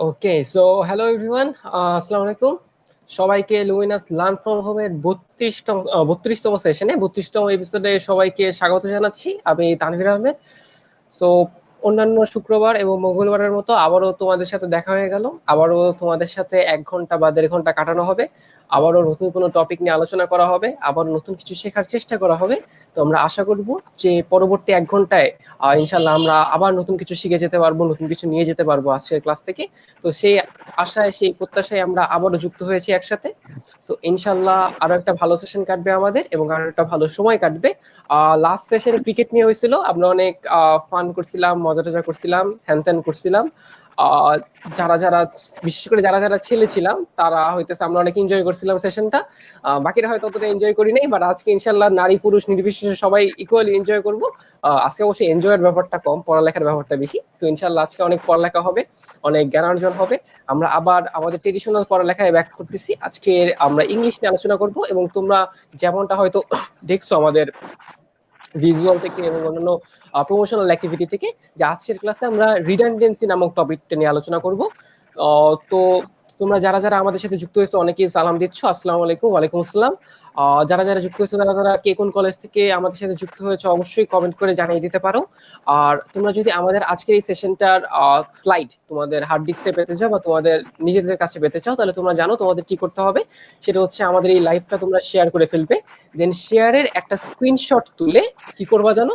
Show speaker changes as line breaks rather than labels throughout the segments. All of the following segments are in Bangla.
ওকে, সো হ্যালো এভরিওয়ান, আসসালামু আলাইকুম। সবাইকে লুমিনাস লার্ন ফ্রম হোমের 32তম সেশনে 32তম এপিসোডে সবাইকে স্বাগত জানাচ্ছি। আমি তানভীর আহমেদ। সো অন্যান্য শুক্রবার এবং মঙ্গলবারের মতো আবারও তোমাদের সাথে দেখা হয়ে গেল। আবারও তোমাদের সাথে 1 ঘন্টা বা 1.5 ঘন্টা কাটানো হবে। আবারও নতুন কোনো টপিক নিয়ে আলোচনা করা হবে, আবার নতুন কিছু শেখার চেষ্টা করা হবে। তো আমরা আশা করব যে পরবর্তী 1 ঘন্টায় ইনশাল্লাহ আমরা আবার নতুন কিছু শিখে যেতে পারবো, নতুন কিছু নিয়ে যেতে পারবো আজকের ক্লাস থেকে। তো সেই আশায়, সেই প্রত্যাশায় আমরা আবারও যুক্ত হয়েছি একসাথে। তো ইনশাল্লাহ আরো একটা ভালো সেশন কাটবে আমাদের এবং আরো একটা ভালো সময় কাটবে। লাস্ট সেশনে ক্রিকেট নিয়ে হয়েছিল, আমরা অনেক ফান করছিলাম, মজা টজা করছিলাম, হ্যান ত্যান করছিলাম। আহ, যারা যারা বিশেষ করে যারা যারা ছেলে ছিলাম তারা হইতেছে আমরা অনেক এনজয় করছিলাম সেশনটা। বাকিরা হয়তো অতটা এনজয় করি নাই, বাট আজকে ইনশাল্লাহ নারী পুরুষ নির্বিশেষে সবাই ইকুয়ালি এনজয় করবো। আজকে অবশ্যই এনজয়ের ব্যাপারটা কম, পড়ালেখার ব্যাপারটা বেশি। তো ইনশাল্লাহ আজকে অনেক পড়ালেখা হবে, অনেক জ্ঞানার্জন হবে। আমরা আবার আমাদের ট্রেডিশনাল পড়ালেখায় ব্যাক করতেছি। আজকে আমরা ইংলিশ নিয়ে আলোচনা করব এবং তোমরা যেমনটা হয়তো দেখছো আমাদের ভিজুয়াল থেকে এবং অন্যান্য প্রমোশনাল অ্যাক্টিভিটি থেকে, যে আজকের ক্লাসে আমরা রিডান্ডেন্সি নামক টপিকটা নিয়ে আলোচনা করব। তো তোমরা যারা যারা আমাদের সাথে যুক্ত হয়েছো অনেকেই সালাম দিচ্ছ, আসসালামু আলাইকুম। ওয়ালাইকুম আসসালাম। যারা যারা যুক্ত হয়েছো, যারা যারা কে কোন কলেজ থেকে আমাদের সাথে যুক্ত হয়েছে অবশ্যই কমেন্ট করে জানিয়ে দিতে পারো। আর তোমরা যদি আমাদের আজকের এই সেশনটার স্লাইড তোমাদের হার্ড ডিস্কে পেতে চাও বা তোমাদের নিজেদের কাছে পেতে চাও, তাহলে তোমরা জানো তোমাদের কি করতে হবে। সেটা হচ্ছে আমাদের এই লাইভটা তোমরা শেয়ার করে ফেলবে। দেন শেয়ারের একটা স্ক্রিনশট তুলে কি করবা জানো,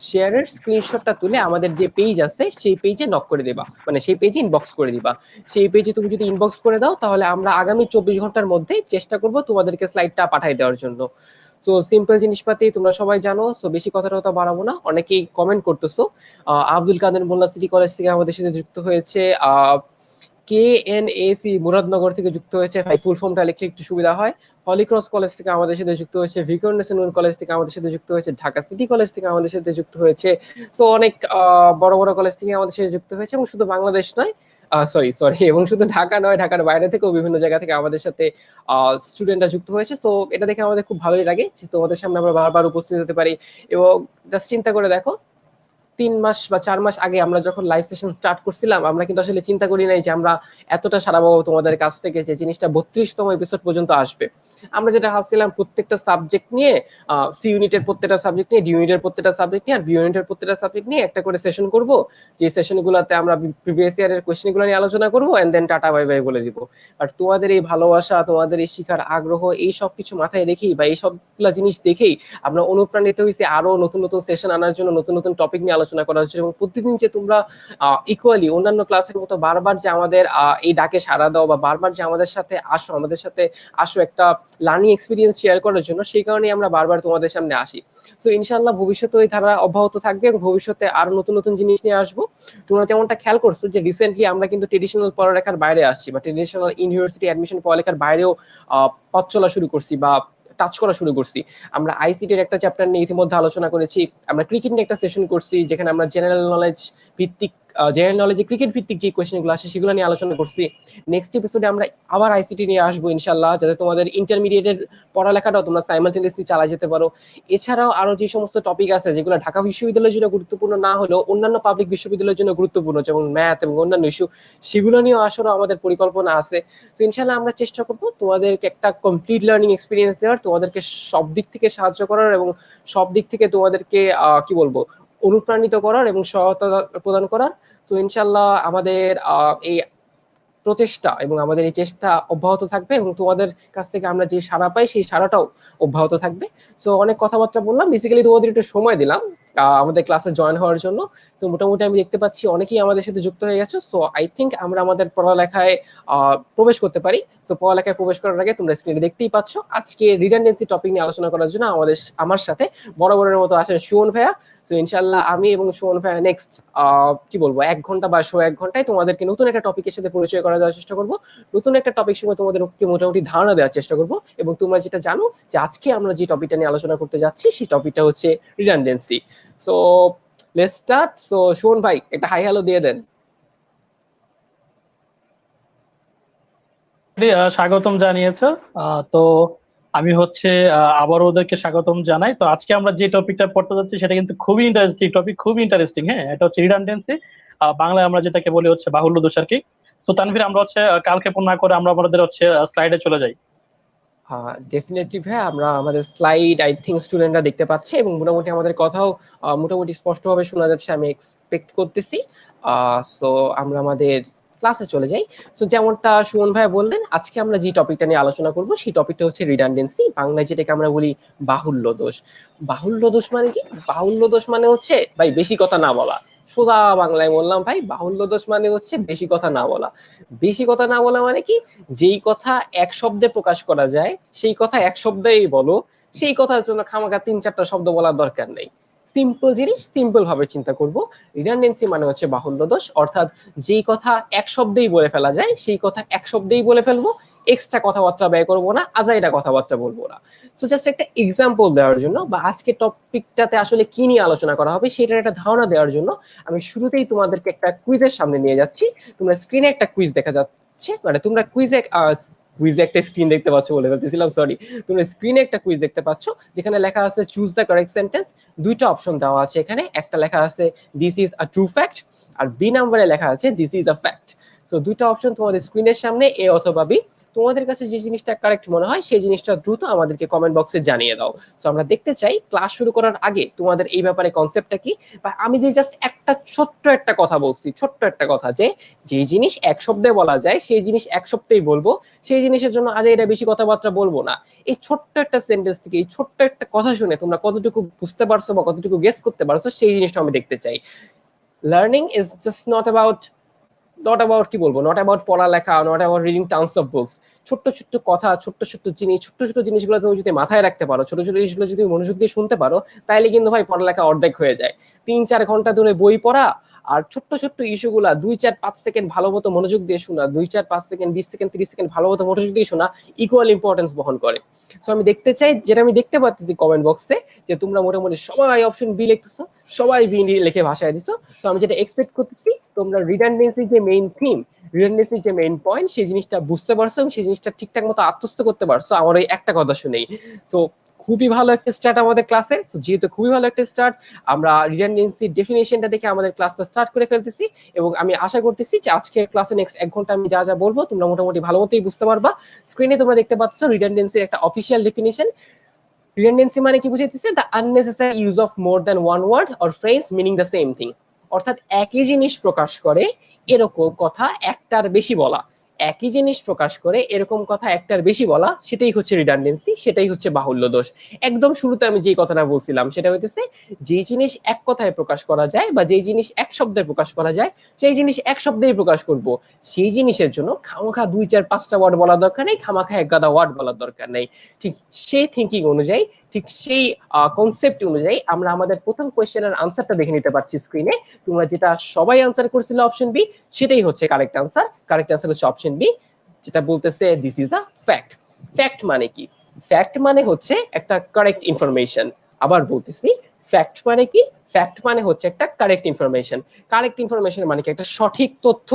শেয়ারের স্ক্রিনশটটা তুলে আমাদের যে পেজ আছে সেই পেজে নক করে দিবা, মানে সেই পেজে ইনবক্স করে দিবা। সেই পেজে তুমি যদি ইনবক্স করে দাও তাহলে আমরা আগামী 24 ঘন্টার মধ্যে চেষ্টা করব তোমাদেরকে স্লাইডটা পাঠিয়ে দেওয়ার জন্য। সো সিম্পল জিনিসপাতি তোমরা সবাই জানো, সো বেশি কথা টথা বাড়াবো না। অনেকেই কমেন্ট করতেছো। আব্দুল কাদের মোল্লা সিটি কলেজ থেকে আমাদের সাথে যুক্ত হয়েছে। KNAC মুরাদনগর থেকে যুক্ত হয়েছে, ভাই ফুল ফর্মটা লিখলে একটু সুবিধা হয়। হলিক্রস কলেজ থেকে আমাদের সাথে যুক্ত হয়েছে, ভিকারুননিসা নূন কলেজ থেকে আমাদের সাথে যুক্ত হয়েছে, ঢাকা সিটি কলেজ থেকে আমাদের সাথে যুক্ত হয়েছে। সো অনেক বড় বড় কলেজ থেকে আমাদের সাথে যুক্ত হয়েছে, এবং শুধু বাংলাদেশ নয়, সরি সরি, এবং শুধু ঢাকা নয়, ঢাকার বাইরে থেকেও বিভিন্ন জায়গা থেকে আমাদের সাথে স্টুডেন্টরা যুক্ত হয়েছে। সো এটা দেখে আমাদের খুব ভালোই লাগে যে তোমাদের সামনে আমরা বারবার উপস্থিত হতে পারি। এবং জাস্ট চিন্তা করে দেখো, 3 মাস বা 4 মাস আগে আমরা যখন লাইভ সেশন স্টার্ট করছিলাম, আমরা কিন্তু আসলে চিন্তা করি নাই যে আমরা এতটা সারা পাবো তোমাদের কাছ থেকে, যে জিনিসটা 32তম এপিসোড পর্যন্ত আসবে। আমরা যেটা ভাবছিলাম প্রত্যেকটা সাবজেক্ট নিয়ে, সি ইউনিটের প্রত্যেকটা সাবজেক্ট নিয়ে, ডি ইউনিটের প্রত্যেকটা সাবজেক্ট নিয়ে, আর বি ইউনিটের প্রত্যেকটা সাবজেক্ট নিয়ে একটা করে সেশন করব, যে সেশনগুলোতে আমরা প্রিভিয়াস ইয়ারের কোয়েশ্চেনগুলো নিয়ে আলোচনা করবো and then tata bye bye বলে দিব। আর তোমাদের এই ভালোবাসা, তোমাদের এই শিখার আগ্রহ, এই সব কিছু মাথায় রেখেই বা এই সবগুলা জিনিস দেখেই আমরা অনুপ্রাণিত হয়েছি আরো নতুন নতুন সেশন আনার জন্য, নতুন নতুন টপিক নিয়ে আলোচনা করার জন্য। এবং প্রতিদিন যে তোমরা ইকুয়ালি অন্যান্য ক্লাসের মতো বারবার যে আমাদের এই ডাকে সাড়া দাও বা বারবার যে আমাদের সাথে আসো, আমাদের সাথে আসো একটা লার্নিং এক্সপিরিয়েন্স শেয়ার করার জন্য, সেই কারণে আমরা বারবার তোমাদের সামনে আসি। তো ইনশাল্লাহ ভবিষ্যতে এই ধারা অব্যাহত থাকবে এবং ভবিষ্যতে আরো নতুন নতুন জিনিস নিয়ে আসবো। তোমরা যেমনটা খেয়াল করছো যে রিসেন্টলি আমরা কিন্তু ট্রেডিশনাল পড়ালেখার বাইরে আসছি, বা ট্রেডিশনাল ইউনিভার্সিটি অ্যাডমিশন পড়ালেখার বাইরেও পথ চলা শুরু করছি বা টাচ করা শুরু করছি। আমরা আইসিটির একটা চ্যাপ্টার নিয়ে ইতিমধ্যে আলোচনা করেছি। আমরা ক্রিকেট নিয়ে একটা সেশন করছি, যেখানে আমরা জেনারেল নলেজ ভিত্তিক, জেনারেল নলেজে ক্রিকেট ভিত্তিক যে কোয়েশ্চেনগুলো আসে সেগুলো নিয়ে আলোচনা করছি। নেক্সট এপিসোডে আমরা আবার আইসিটি নিয়ে আসবো ইনশাল্লাহ, যাতে তোমাদের ইন্টারমিডিয়েটের পড়ালেখাটাও তোমরা সাইমালটেনিয়াসলি চালিয়ে যেতে পারো। এছাড়াও আরো যে সমস্ত টপিক আছে যেগুলো ঢাকা বিশ্ববিদ্যালয়ের জন্য গুরুত্বপূর্ণ না হলেও অন্যান্য পাবলিক বিশ্ববিদ্যালয়ের জন্য গুরুত্বপূর্ণ, যেমন ম্যাথ এবং অন্যান্য ইস্যু, সেগুলো নিয়ে আসলে আমাদের পরিকল্পনা আছে। তো ইনশাল্লাহ আমরা চেষ্টা করবো তোমাদেরকে একটা কমপ্লিট লার্নিং এক্সপিরিয়েন্স দেওয়ার, তোমাদেরকে সব দিক থেকে সাহায্য করার এবং সব দিক থেকে তোমাদেরকে কি বলবো, অনুপ্রাণিত করার এবং সহায়তা প্রদান করার। তো ইনশাল্লাহ আমাদের এই প্রচেষ্টা এবং আমাদের এই চেষ্টা অব্যাহত থাকবে, এবং তোমাদের কাছ থেকে আমরা যে সাড়া পাই সেই সাড়াটাও অব্যাহত থাকবে। সো অনেক কথাবার্তা বললাম, বেসিক্যালি তোমাদের একটু সময় দিলাম আমাদের ক্লাসে জয়েন হওয়ার জন্য। তো মোটামুটি আমি দেখতে পাচ্ছি অনেকেই আমাদের সাথে যুক্ত হয়ে গেছে। সো আই থিঙ্ক আমরা আমাদের পড়ালেখায় প্রবেশ করতে পারি। তো পড়ালেখায় প্রবেশ করার আগে তোমরা স্ক্রিনে দেখতেই পাচ্ছ, আজকে রিডান্ডেন্সি টপিক নিয়ে আলোচনা করার জন্য আমার সাথে বরাবরের মতো আছেন সুমন ভাইয়া। তো ইনশাল্লাহ আমি এবং সুমন ভাইয়া নেক্সট কি বলবো 1 ঘন্টা বা 1.5 ঘন্টায় তোমাদেরকে নতুন একটা টপিকের সাথে পরিচয় করা দেওয়ার চেষ্টা করবো। নতুন একটা টপিক সময় তোমাদেরকে মোটামুটি ধারণা দেওয়ার চেষ্টা করবো। এবং তোমরা যেটা জানো যে আজকে আমরা যে টপিকটা নিয়ে আলোচনা করতে যাচ্ছি সেই টপিকটা হচ্ছে redundancy. So let's start. So Suman ভাই একটা হাই হ্যালো দিয়ে দেন।
স্বাগতম জানিয়েছো। তো আমি হচ্ছে আবার ওদেরকে স্বাগতম জানাই। তো আজকে আমরা যে টপিকটা পড়তে যাচ্ছি সেটা কিন্তু খুবই ইন্টারেস্টিং টপিক, খুবই ইন্টারেস্টিং। হ্যাঁ, এটা হচ্ছে রিডান্ডেন্সি, বাংলায় আমরা যেটাকে বলি হচ্ছে বাহুল্য দোষ আর কি। তো তানভীর, আমরা হচ্ছে কালক্ষেপণ না করে আমরা আমাদের হচ্ছে স্লাইডে চলে যাই।
হ্যাঁ, ডেফিনেটলি ভাই, আমরা আমাদের স্লাইড আই থিঙ্ক স্টুডেন্টরা দেখতে পাচ্ছে এবং মোটামুটি আমাদের কথাও মোটামুটি স্পষ্টভাবে শোনা যাচ্ছে, আমি এক্সপেক্ট করতেছি। সো আমরা আমাদের ক্লাসে চলে যাই। সো যেমনটা সুমন ভাই বললেন, আজকে আমরা যে টপিকটা নিয়ে আলোচনা করব সেই টপিকটা হচ্ছে রিডান্ডেন্সি, বাংলায় যেটাকে আমরা বলি বাহুল্য দোষ। বাহুল্য দোষ মানে কি? বাহুল্য দোষ মানে হচ্ছে ভাই বেশি কথা না বলা। সোজা বাংলায় বললাম ভাই, বাহুল্য দোষ মানে হচ্ছে বেশি কথা না বলা। বেশি কথা না বলা মানে কি? যেই কথা এক শব্দে প্রকাশ করা যায় সেই কথা এক শব্দেই বলো, সেই কথার জন্য খামাখা 3-4টা শব্দ বলার দরকার নেই। সিম্পল জিনিস সিম্পল ভাবে চিন্তা করব। রিডান্ডেন্সি মানে হচ্ছে বাহুল্য দোষ, অর্থাৎ যেই কথা এক শব্দেই বলে ফেলা যায় সেই কথা এক শব্দেই বলে ফেলবো, এক্সট্রা কথাবার্তা ব্যয় করবো না, আজাইরা কথাবার্তা বলবো না। সো জাস্ট একটা এক্সাম্পল দেওয়ার জন্য বা আজকে টপিকটাতে আসলে কি নিয়ে আলোচনা করা হবে সেটার একটা ধারণা দেওয়ার জন্য আমি শুরুতেই তোমাদেরকে একটা কুইজের সামনে নিয়ে যাচ্ছি। তোমরা স্ক্রিনে একটা কুইজ দেখা যাচ্ছে, মানে তোমরা কুইজে একটা স্ক্রিন দেখতে পাচ্ছ বলে বলতেছিলাম, সরি। তোমরা স্ক্রিনে একটা কুইজ দেখতে পাচ্ছ যেখানে লেখা আছে চুজ দ্য কারেক্ট সেন্টেন্স। দুইটা অপশন দেওয়া আছে এখানে, একটা লেখা আছে this is a true fact, আর বি নাম্বারে লেখা আছে this is a fact. So দুইটা অপশন তোমাদের স্ক্রিনের সামনে, এ অথবা বি। তোমাদের কাছে যে জিনিসটা কারেক্ট মনে হয় সেই জিনিসটা দ্রুত আমাদেরকে কমেন্ট বক্সে জানিয়ে দাও। সো আমরা দেখতে চাই ক্লাস শুরু করার আগে তোমাদের এই ব্যাপারে কনসেপ্টটা কি, বা আমি যে জাস্ট একটা ছোট্ট একটা কথা বলছি, ছোট্ট একটা কথা, যে যে জিনিস এক শব্দে বলা যায় সেই জিনিস এক শব্দেই বলবো, সেই জিনিসের জন্য আজ এটা বেশি কথাবার্তা বলবো না। এই ছোট্ট একটা সেন্টেন্স থেকে, এই ছোট্ট একটা কথা শুনে তোমরা কতটুকু বুঝতে পারছো বা কতটুকু গেস করতে পারছো সেই জিনিসটা আমি দেখতে চাই। Learning is just not about কি বলবো, নট অ্যাবাউট পড়ালেখা, not about reading towns of books. ছোট্ট ছোট্ট কথা, ছোট্ট ছোট্ট জিনিস, ছোট্ট ছোট্ট জিনিসগুলো তুমি যদি মাথায় রাখতে পারো, ছোট ছোট জিনিসগুলো যদি মনোযোগ দিয়ে শুনতে পারো, তাইলে কিন্তু ভাই পড়ালেখা অর্ধেক হয়ে যায়। 3-4 ঘন্টা ধরে বই পড়া আর ছোট্ট ছোট্ট ইস্যুগুলা 2-4-5 সেকেন্ড ভালো মতো মনোযোগ দিয়ে শোনা, 2-4-5 সেকেন্ড 20 সেকেন্ড 30 সেকেন্ড ভালো মতো মনোযোগ দিয়ে শোনা ইকুয়াল ইম্পর্টেন্স বহন করে। সো আমি দেখতে চাই, যেটা আমি দেখতে পাচ্ছি কমেন্ট বক্সে, যে তোমরা মোটামুটি সবাই অপশন বি লিখতেছো, সবাই বি লিখে ভাষায় দিছো। সো আমি যেটা এক্সপেক্ট করতেছি, তোমরা রিডান্ডেন্সি যে মেইন থিম, রিডান্ডেন্সি যে মেইন পয়েন্ট, সেই জিনিসটা বুঝতে পারছো এবং সেই জিনিসটা ঠিকঠাক মতো আত্মস্থ করতে পারছো আমার ওই একটা কথা শুনেই। সো খুবই ভালো একটা স্টার্ট আমাদের ক্লাসে। সো যেহেতু খুবই ভালো একটা স্টার্ট, আমরা রিডান্ডেন্সি ডেফিনেশনটা দেখে আমাদের ক্লাসটা স্টার্ট করে ফেলতেছি এবং আমি আশা করতেছি যে আজকের ক্লাসে নেক্সট 1 ঘন্টা আমি যা যা বলবো তোমরা মোটামুটি ভালো মতোই বুঝতে পারবা। স্ক্রিনে তোমরা দেখতে পাচ্ছ রিডান্ডেন্সির একটা অফিসিয়াল ডেফিনেশন। রিডান্ডেন্সি মানে কি বুঝাইতেছে? The unnecessary use of more than one word or phrase meaning the same thing. অর্থাৎ একই জিনিস প্রকাশ করে এরকম কথা একটার বেশি বলা, একই জিনিস প্রকাশ করে এরকম কথা একটার বেশি বলা, সেটাই হচ্ছে রিডান্ডেন্সি, সেটাই হচ্ছে বাহুল্য দোষ। একদম শুরুতে আমি যে কথাটা বলছিলাম সেটা হইতেছে, যে জিনিস এক কথায় প্রকাশ করা যায় বা যে জিনিস এক শব্দে প্রকাশ করা যায় সেই জিনিস এক শব্দেই প্রকাশ করব। সেই জিনিসের জন্য খামাখা 2-4-5টা ওয়ার্ড বলার দরকার নেই, খামাখা এক গাদা ওয়ার্ড বলার দরকার নেই। ঠিক সেই থিঙ্কিং অনুযায়ী, ঠিক সেই কনসেপ্ট অনুযায়ী আমরা আমাদের প্রথম কোয়েশ্চেনের আনসারটা দেখে নিতে পারছি স্ক্রিনে। তোমরা যেটা সবাই আনসার করছিল অপশন বি, সেটাই হচ্ছে কারেক্ট আনসার। কারেক্ট আনসার হচ্ছে অপশন বি, যেটা বলতেছে this is the fact. Fact মানে কি? ফ্যাক্ট মানে হচ্ছে একটা কারেক্ট ইনফরমেশন। আবার বলতেছি, ফ্যাক্ট মানে কি? ফ্যাক্ট মানে হচ্ছে একটা কারেক্ট ইনফরমেশন। কারেক্ট ইনফরমেশন মানে কি? একটা সঠিক তথ্য।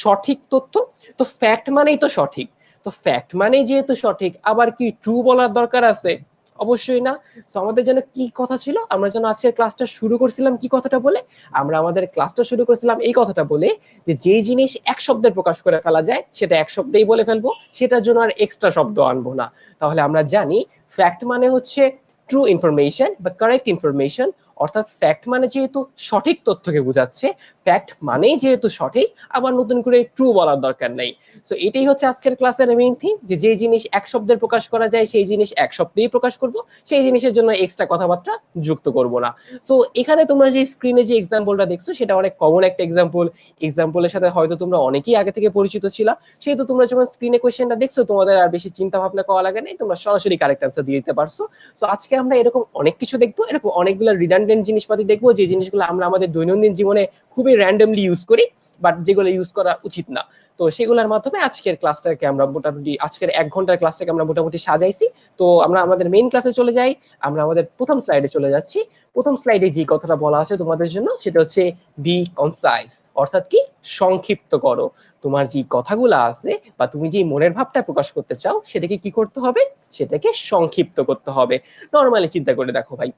সঠিক তথ্য। তো ফ্যাক্ট মানেই তো সঠিক। তো ফ্যাক্ট মানেই যেহেতু সঠিক, আবার কি ট্রু বলার দরকার আছে? অবশ্যই না। সো আমাদের যেন কি কথা ছিল, আমরা যেন আজকের ক্লাসটা শুরু করছিলাম কি কথাটা বলে? আমরা আমাদের ক্লাসটা শুরু করেছিলাম এই কথাটা বলে, যে যেই জিনিস এক শব্দে প্রকাশ করে ফেলা যায় সেটা এক শব্দেই বলে ফেলবো, সেটার জন্য আর এক্সট্রা শব্দ আনবো না। তাহলে আমরা জানি ফ্যাক্ট মানে হচ্ছে ট্রু ইনফরমেশন বা কারেক্ট ইনফরমেশন। অর্থাৎ ফ্যাক্ট মানে যেহেতু সঠিক তথ্যকে বোঝাচ্ছে, ফ্যাক্ট মানেই যেহেতু সঠিক, আবার নতুন করে ট্রু বলার দরকার নেই। সো এটাই হচ্ছে আজকের ক্লাসের মেইন থিম, যে যে জিনিস এক শব্দে প্রকাশ করা যায় সেই জিনিস এক শব্দেই প্রকাশ করব, সেই জিনিসের জন্য এক্সট্রা কথাবার্তা যুক্ত করব না। সো এখানে তোমরা যে স্ক্রিনে যে এক্সাম্পলটা দেখছো সেটা অনেক কমন একটা এক্সাম্পল। এক্সাম্পলের সাথে হয়তো তোমরা অনেকেই আগে থেকে পরিচিত ছিল, সেহেতু তোমরা যখন স্ক্রিনে কোয়েশ্চেনটা দেখছো তোমাদের আর বেশি চিন্তা ভাবনা করা লাগে নাই, তোমরা সরাসরি কারেক্ট অ্যান্সার দিয়ে দিতে পারছো। সো আজকে আমরা এরকম অনেক কিছু দেখবো, এরকম অনেকগুলো রিডান্ডেন্ট জিনিসপাতি দেখবো, যে জিনিসগুলো আমরা আমাদের দৈনন্দিন জীবনে খুবই র্যান্ডমলি ইউজ করি, বাট যেগুলো ইউজ করা উচিত না। তো সেগুলোর মাধ্যমে আজকের ক্লাসটাকে আমরা মোটামুটি, আজকের 1 ঘন্টার ক্লাসটাকে আমরা মোটামুটি সাজাইছি। তো আমরা আমাদের মেইন ক্লাসে চলে যাই। আমরা আমাদের প্রথম স্লাইডে চলে যাচ্ছি। প্রথম স্লাইডে যে কথাটা বলা আছে তোমাদের জন্য সেটা হচ্ছে বি কনসাইজ, অর্থাৎ কি? সংক্ষিপ্ত করো। তোমার যে কথাগুলো আছে বা তুমি যে মনের ভাবটা প্রকাশ করতে চাও সেটাকে কি করতে হবে? সেটাকে সংক্ষিপ্ত করতে হবে। নরমালি চিন্তা করে দেখো ভাই,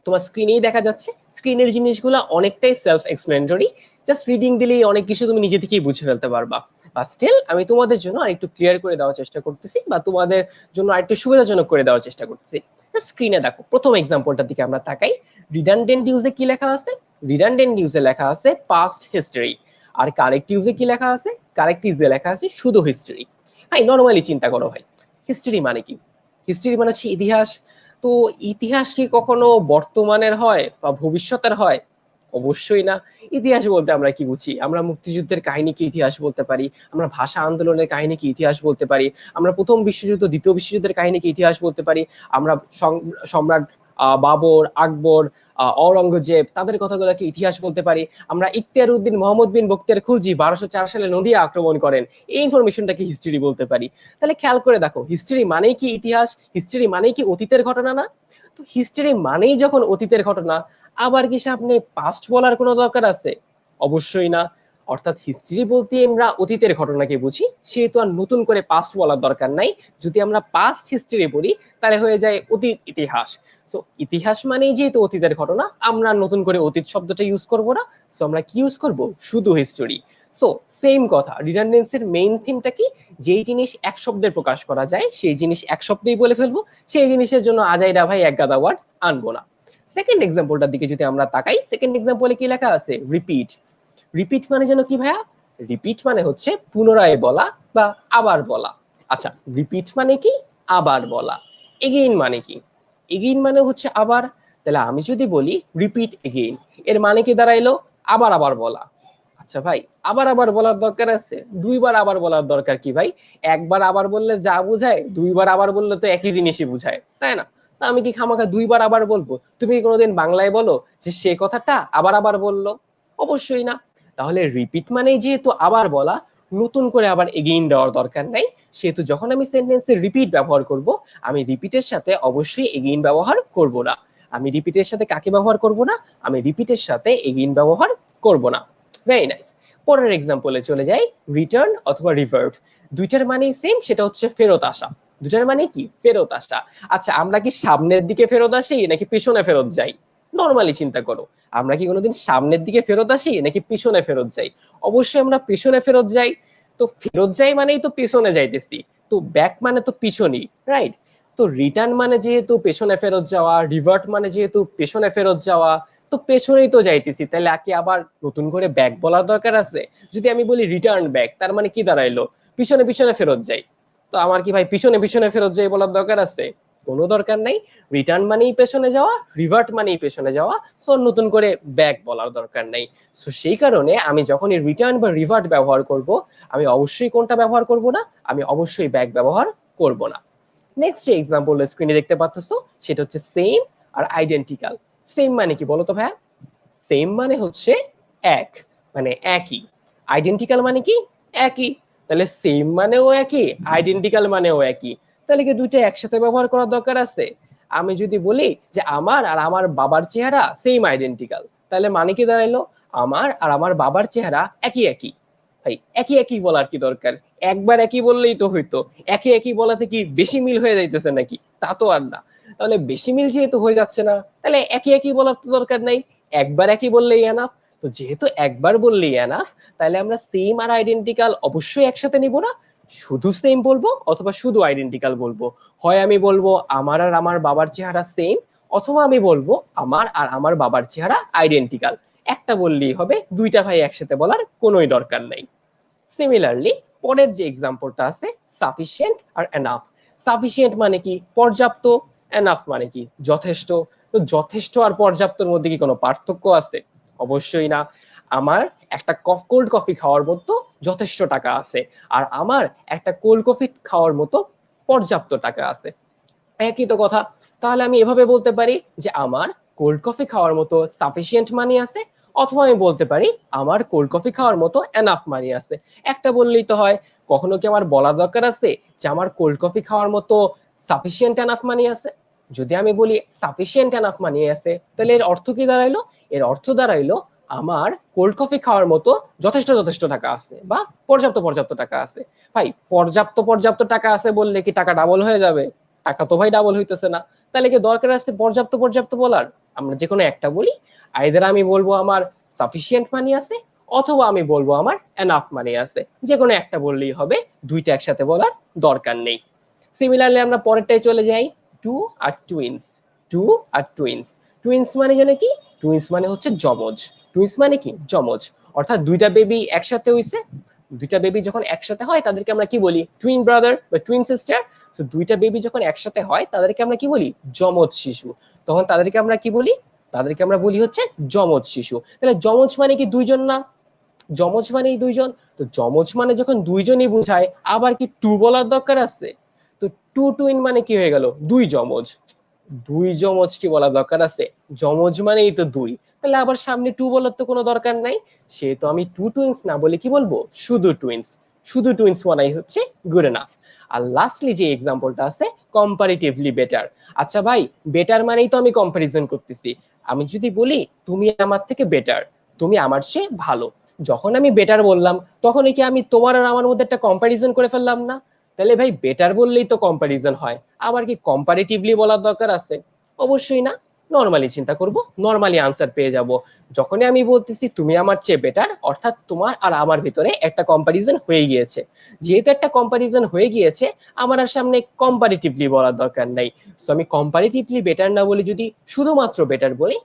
তোমার স্ক্রিনেই দেখা যাচ্ছে, স্ক্রিনের জিনিসগুলো অনেকটাই সেলফ এক্সপ্লেনেটরি। জাস্ট রিডিং দিলেই অনেক কিছু তুমি নিজে থেকেই বুঝে ফেলতে পারবা। বা স্টিল আমি তোমাদের জন্য আরেকটু ক্লিয়ার করে দেওয়ার চেষ্টা করতেছি, বা তোমাদের জন্য আরেকটু সুবিধাজনক করে দেওয়ার চেষ্টা করতেছি। স্ক্রিনে দেখো, প্রথম এক্সাম্পলটার দিকে আমরা তাকাই। রিডান্ডেন্ট ইউজে কি লেখা আছে? রিডান্ডেন্ট ইউজে লেখা আছে পাস্ট হিস্টরি। আর কারেক্ট ইউজে কি লেখা আছে? কারেক্ট ইউজে লেখা আছে শুধু হিস্টরি। ভাই নরমালি চিন্তা করো ভাই, হিস্টরি মানে কি? হিস্টরি মানে হচ্ছে ইতিহাস। তো ইতিহাস কি কখনো বর্তমানের হয় বা ভবিষ্যতের হয়? অবশ্যই না। ইতিহাস বলতে আমরা কি বুঝি? আমরা মুক্তিযুদ্ধের কাহিনীকে ইতিহাস বলতে পারি, আমরা ভাষা আন্দোলনের কাহিনীকে ইতিহাস বলতে পারি, আমরা প্রথম বিশ্বযুদ্ধ দ্বিতীয় বিশ্বযুদ্ধের কাহিনীকে ইতিহাস বলতে পারি, আমরা সম্রাট বাবর, আকবর, ঔরঙ্গজেব তাদের কথাগুলোকে ইতিহাস বলতে পারি, আমরা ইখতিয়ার উদ্দিন মোহাম্মদ বিন বখতিয়ার খুলজি 1204 সালে নদিয়া আক্রমণ করেন, এই ইনফরমেশনটাকে হিস্ট্রি বলতে পারি। তাহলে খেয়াল করে দেখো, হিস্ট্রি মানেই কি ইতিহাস? হিস্ট্রি মানেই কি অতীতের ঘটনা না? তো হিস্ট্রি মানেই যখন অতীতের ঘটনা, আবার কি সামনে পাস্ট বলার কোনো দরকার আছে? অবশ্যই না। অর্থাৎ হিস্ট্রি বলতে আমরা অতীতের ঘটনাকে বুঝি, সেহেতু আর নতুন করে পাস্ট বলার দরকার নাই। যদি আমরা পাস্ট হিস্ট্রি বলি তাহলে হয়ে যায় অতীত ইতিহাস। সো ইতিহাস মানেই যেহেতু অতীতের ঘটনা, আমরা নতুন করে অতীত শব্দটা ইউজ করব না। সো আমরা কি ইউজ করব? শুধু হিস্টরি। সো সেম কথা, রিডান্ডেন্সির মেইন থিমটা কি? যেই জিনিস এক শব্দে প্রকাশ করা যায় সেই জিনিস এক শব্দেই বলে ফেলবো, সেই জিনিসের জন্য আজাইরা ভাই এক গাদা ওয়ার্ড আনবো না। সেকেন্ড এক্সাম্পলটার দিকে যদি আমরা তাকাই, সেকেন্ড এক্সাম্পলে কি লেখা আছে? রিপিট। রিপিট মানে যেন কি ভাইয়া? রিপিট মানে হচ্ছে পুনরায় বলা বা আবার বলা। আচ্ছা, রিপিট মানে কি? আবার বলা। এগেইন মানে কি? এগেইন মানে হচ্ছে আবার। তাহলে আমি যদি বলি রিপিট এগেইন, এর মানে কি দাঁড়াইলো? আবার আবার বলা। আচ্ছা ভাই, আবার আবার বলার দরকার আছে? দুইবার আবার বলার দরকার কি ভাই? একবার আবার বললে যা বুঝায়, দুইবার আবার বললে তো একই জিনিসই বুঝায়, তাই না? তা আমি কি খামাখা দুইবার আবার বলবো? তুমি কি কোনোদিন বাংলায় বলো যে সে কথাটা আবার আবার বললো? অবশ্যই না। তাহলে রিপিট মানেই যেহেতু আবার বলা, নতুন করে আবার এগেইন দেওয়ার দরকার নাই। সেহেতু যখন আমি সেন্টেন্সে রিপিট ব্যবহার করব, আমি রিপিটের সাথে অবশ্যই এগেইন ব্যবহার করব না। আমি রিপিটের সাথে কাকে ব্যবহার করব না? আমি রিপিটের সাথে এগেইন ব্যবহার করব না। Very nice. পরের এক্সাম্পলে চলে যাই। রিটার্ন অথবা রিভার্ট, দুইটার মানেই সেম, সেটা হচ্ছে ফেরত আসা। দুটার মানে কি? ফেরত আসা। আচ্ছা, আমরা কি সামনের দিকে ফেরত আসি নাকি পিছনে ফেরত যাই? নরমালি চিন্তা করো, আমরা কি কোনোদিন সামনের দিকে ফেরত আসি নাকি পিছনে ফেরত যাই? অবশ্যই আমরা পিছনে ফেরত যাই। তো ফেরত যাই মানেই তো পিছনে যাইতেছি, তো ব্যাক মানে তো পিছনই, রাইট? তো রিটার্ন মানে যেহেতু পেছনে ফেরত যাওয়া, রিভার্ট মানে যেহেতু পেছনে ফেরত যাওয়া, তো পেছনেই তো যাইতেছি, তাহলে আগে আবার নতুন করে ব্যাক বলার দরকার আছে? যদি আমি বলি রিটার্ন ব্যাক, তার মানে কি দাঁড়াইলো? পিছনে পিছনে ফেরত যাই। তো আমার কি ভাই পিছনে পিছনে ফেরত যাই বলার দরকার আছে? কোনো দরকার নাই। রিটার্ন মানেই পেছনে যাওয়া, রিভার্ট মানেই পেছনে যাওয়া, সো নতুন করে ব্যাক বলার দরকার নাই। সো সেই কারণে আমি যখনই রিটার্ন বা রিভার্ট ব্যবহার করব, আমি অবশ্যই কোনটা ব্যবহার করব না? আমি অবশ্যই ব্যাক ব্যবহার করব না। নেক্সট যে এক্সাম্পল স্ক্রিনে দেখতে পাচ্ছ, সেটা হচ্ছে সেম আর আইডেন্টিক্যাল। সেম মানে কি বলতো ভাইয়া? সেম মানে হচ্ছে এক, মানে একই। আইডেন্টিক্যাল মানে কি? একই। তাহলে সেম মানেও একই, আইডেন্টিক্যাল মানেও একই। তাহলে কি দুইটা একসাথে ব্যবহার করার দরকার আছে? আমি যদি বলি যে আমার আর আমার বাবার চেহারা সেম আইডেন্টিক্যাল, তাহলে মানে কি দাঁড়াইলো? আমার আর আমার বাবার চেহারা একই একই। ভাই একই একই বলার কি দরকার? একবার একই বললেই তো হইতো। একই একই বলাতে কি বেশি মিল হয়ে যাইতেছে নাকি? তা তো আর না। তাহলে বেশি মিল যেহেতু হয়ে যাচ্ছে না, তাহলে একই একই বলার তো দরকার নাই। একবার একই বললেই এনাফ। তো যেহেতু একবার বললেই এনাফ, তাহলে আমরা সেম আর আইডেন্টিক্যাল অবশ্যই একসাথে নিব না। শুধু সেম বলবো অথবা শুধু আইডেন্টিক্যাল বলবো। হয় আমি বলবো আমার আর আমার বাবার চেহারা সেম, অথবা আমি বলবো আমার আর আমার বাবার চেহারা আইডেন্টিক্যাল। একটা বললেই হবে, দুইটা ভাই একসাথে বলার কোনোই দরকার নাই। সিমিলারলি পরের যে এক্সাম্পলটা আছে, সাফিসিয়েন্ট আর এনাফ। সাফিসিয়েন্ট মানে কি? পর্যাপ্ত। এনাফ মানে কি? যথেষ্ট। তো যথেষ্ট আর পর্যাপ্তর মধ্যে কি কোনো পার্থক্য আছে? অবশ্যই না। আমার একটা কোল্ড কফি খাওয়ার মতো যথেষ্ট টাকা আছে, আর আমার একটা কোল্ড কফি খাওয়ার মতো পর্যাপ্ত টাকা আছে, একই তো কথা। তাহলে আমি এভাবে বলতে পারি যে আমার কোল্ড কফি খাওয়ার মতো সাফিসিয়েন্ট মানি আছে, অথবা আমি বলতে পারি আমার কোল্ড কফি খাওয়ার মতো এনাফ মানি আছে। একটা বললেই তো হয়। কখনো কি আমার বলার দরকার আছে যে আমার কোল্ড কফি খাওয়ার মতো সাফিসিয়েন্ট এনাফ মানি আছে? যদি আমি বলি সাফিসিয়েন্ট এনাফ মানি আছে, তাহলে এর অর্থ কি দাঁড়াইলো? এর অর্থ দাঁড়াইলো আমার কোল্ড কফি খাওয়ার মতো যথেষ্ট যথেষ্ট টাকা আছে, বা পর্যাপ্ত পর্যাপ্ত টাকা আছে। ভাই পর্যাপ্ত পর্যাপ্ত টাকা আছে বললে কি টাকা ডাবল হয়ে যাবে? টাকা তো ভাই ডাবল হইতেছে না। তাহলে কি দরকার আছে পর্যাপ্ত পর্যাপ্ত বলার? আমরা যে কোনো একটা বলি। আইদার আমি বলবো আমার সাফিসিয়েন্ট মানি আছে, অথবা আমি বলবো আমার এনাফ মানি আছে, যে কোনো একটা বললেই হবে, দুইটা একসাথে বলার দরকার নেই। সিমিলারলি আমরা পরেরটাই চলে যাই, টু আর টুইন্স। টু আর টুইন্স, টুইন্স মানে জানে কি, টুইন্স মানে হচ্ছে যমজ। টুইন্স মানে কি, যমজ, অর্থাৎ দুইটা বেবি একসাথে হইছে। দুইটা বেবি যখন একসাথে হয় তাদেরকে আমরা কি বলি, টুইন ব্রাদার বা টুইন সিস্টার। তো দুইটা বেবি যখন একসাথে হয় তাদেরকে আমরা কি বলি, যমজ শিশু। তখন তাদেরকে আমরা কি বলি, তাদেরকে আমরা বলি হচ্ছে যমজ শিশু। তাহলে যমজ মানে কি দুইজন না, যমজ মানেই দুইজন। তো যমজ মানে যখন দুইজনই বুঝায়, আবার কি টু বলার দরকার আছে? তো টু টুইন মানে কি হয়ে গেল, দুই যমজ। দুই যমজ কি বলা দরকার আছে? যমজ মানেই তো দুই, তাহলে আবার সামনে টু বলার তো কোনো দরকার নাই। সেহেতু আমি টু টুইন্স না বলে কি বলবো, শুধু টুইন্স। শুধু টুইন্স মানাই হচ্ছে গুড এনাফ। আর লাস্টলি যে এক্সাম্পলটা আছে, কম্পারেটিভলি বেটার। আচ্ছা ভাই, বেটার মানেই তো আমি কম্পারিজন করতেছি। আমি যদি বলি তুমি আমার থেকে বেটার, তুমি আমার চেয়ে ভালো, যখন আমি বেটার বললাম তখনই কি আমি তোমার আর আমার মধ্যে একটা কম্পারিজন করে ফেললাম না? তাহলে ভাই বেটার বললেই তো কম্পারিজন হয়, আবার কি কম্পারেটিভলি বলার দরকার আছে? অবশ্যই না। নর্মালি চিন্তা করব, নর্মালি আনসার পেয়ে যাব। যখনই আমি বলতেছি তুমি আমার চেয়ে বেটার, অর্থাৎ তোমার আর আমার ভিতরে একটা কম্পারিজন হয়ে গিয়েছে। যেহেতু একটা কম্পারিজন হয়ে গিয়েছে, আমার আর সামনে কম্পারেটিভলি বলার দরকার নাই। সো আমি কম্পারেটিভলি বেটার না বলে যদি শুধুমাত্র বেটার বলি,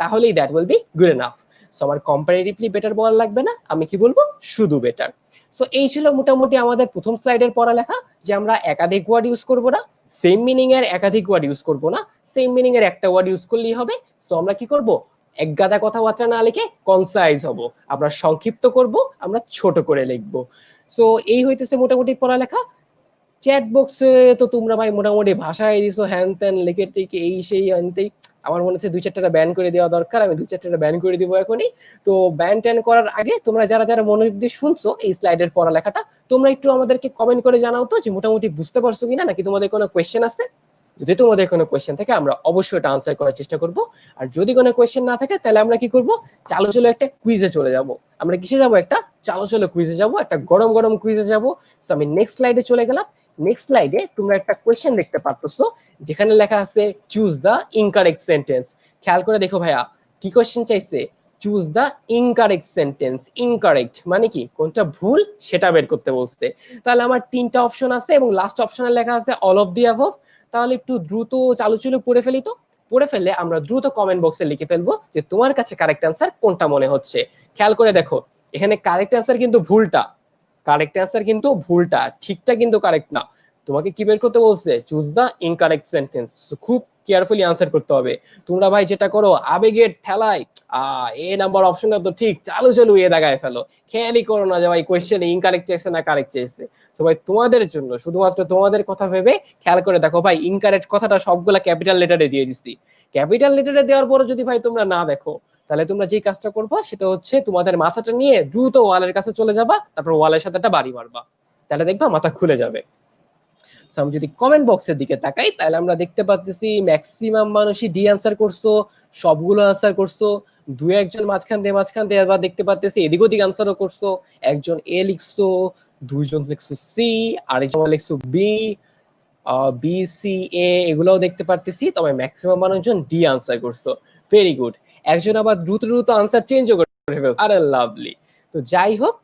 তাহলেই that will be good enough. So আমার কম্পারেটিভলি বেটার বলা লাগবে না, আমি কি বলবো, শুধু বেটার। সো এই ছিল মোটামুটি আমাদের প্রথম স্লাইডের পড়ালেখা, যে আমরা একাধিক ওয়ার্ড ইউজ করব না, সেম মিনিং এর একাধিক ওয়ার্ড ইউজ করব না, সেম মিনিং এর একটা ওয়ার্ড ইউজ করলেই হবে। সো আমরা কি করব, এক গাদা কথাবার্তা না লিখে কনসাইজ হব, আমরা সংক্ষিপ্ত করব, আমরা ছোট করে লিখব। সো এই হইতেছে মোটামুটি পড়ালেখা। চ্যাট বক্সে তো তোমরা ভাই মোটামুটি ভাষায় দিছো হ্যান ত্যান লিখে টিকে এই সেই আনতেই, আমার মনে হচ্ছে দুই চারটা ব্যান করে দেওয়া দরকার, আমি দুই চারটা ব্যান করে দিব এখনই। তো ব্যান ট্যান করার আগে তোমরা যারা যারা মনোযোগ দিয়ে শুনছো এই স্লাইডের পড়ালেখাটা, তোমরা একটু আমাদেরকে কমেন্ট করে জানাও তো যে মোটামুটি বুঝতে পারছো কিনা, নাকি তোমাদের কোনো কোয়েশ্চেন আছে। যদি তোমাদের কোনো কোয়েশ্চেন থাকে আমরা অবশ্যই এটা আনসার করার চেষ্টা করব। আর যদি কোনো কোয়েশ্চেন না থাকে তাহলে আমরা কি করব, চালো চলো একটা কুইজে চলে যাব। আমরা কিসে যাব, একটা চালো চলো কুইজে যাব, একটা গরম গরম কুইজে যাব। সো আমি নেক্সট স্লাইডে চলে গেলাম। নেক্সট স্লাইডে তোমরা একটা কোয়েশ্চেন দেখতে পারতেছো, যেখানে লেখা আছে চুজ দা ইনকারেক্ট সেন্টেন্স। খেয়াল করে দেখো ভাইয়া, কি কোয়েশ্চেন চাইছে, choose the incorrect sentence. Incorrect মানে কি, কোনটা ভুল সেটা বের করতে বলছে। তাহলে আমার তিনটা অপশন আছে এবং লাস্ট অপশনে লেখা আছে অল অফ দি অ্যাবভ। তাহলে একটু দ্রুত চালু চলে পড়ে ফেলি তো। পড়ে ফেললে আমরা দ্রুত কমেন্ট বক্সে লিখে ফেলবো যে তোমার কাছে কারেক্ট অ্যান্সার কোনটা মনে হচ্ছে। খেয়াল করে দেখো, এখানে কারেক্ট অ্যান্সার কিন্তু ভুলটা, কারেক্ট অ্যান্সার কিন্তু ভুলটা, ঠিকটা কিন্তু কারেক্ট না। তোমাকে কি বের করতে বলছে, চুজ দা ইনকারেক্ট সেন্টেন্স। খুব কেয়ারফুলি আনসার করতে হবে। তোমরা ভাই যেটা করো আবেগের ঠেলায়, এ নাম্বার অপশনটা তো ঠিক, চালু চালু এ দাগায় ফেলো, খেয়ালই করো না যে ভাই কোয়েশ্চেনে ইনকারেক্ট চাইছে না কারেক্ট চাইছে। তো ভাই তোমাদের জন্য, শুধুমাত্র তোমাদের কথা ভেবে খেয়াল করে দেখো ভাই, ইনকারেক্ট কথাটা সবগুলা ক্যাপিটাল লেটারে দিয়ে দিচ্ছি। ক্যাপিটাল লেটারে দেওয়ার পরে যদি ভাই তোমরা না দেখো, তাহলে তোমরা যে কাজটা করবা সেটা হচ্ছে তোমাদের মাথাটা নিয়ে দ্রুত ওয়ালের কাছে চলে যাবা, তারপর ওয়ালের সাথে একটা বাড়ি মারবা, তাহলে দেখবা মাথা খুলে যাবে। আমি যদি কমেন্ট বক্সের দিকে তাকাই, তাহলে আমরা দেখতে পাচ্ছি ম্যাক্সিমাম মানুষই ডি আনসার করছো, সবগুলো আনসার করছো। দুই একজন মাঝখান দিয়ে আবার দেখতে পাচ্ছি এদিক ওদিক আনসারও করছো। একজন এ লিখছো, দুইজন লিখছো সি, আরেকজন লিখছো বি, বি সি এ, এগুলোও দেখতে পারতেছি। তবে ম্যাক্সিমাম মানুষজন ডি আনসার করছো, ভেরি গুড। একজন আবার দ্রুত দ্রুত আনসার চেঞ্জও করে ফেলছো, আরে লাভলি। তো যাই হোক,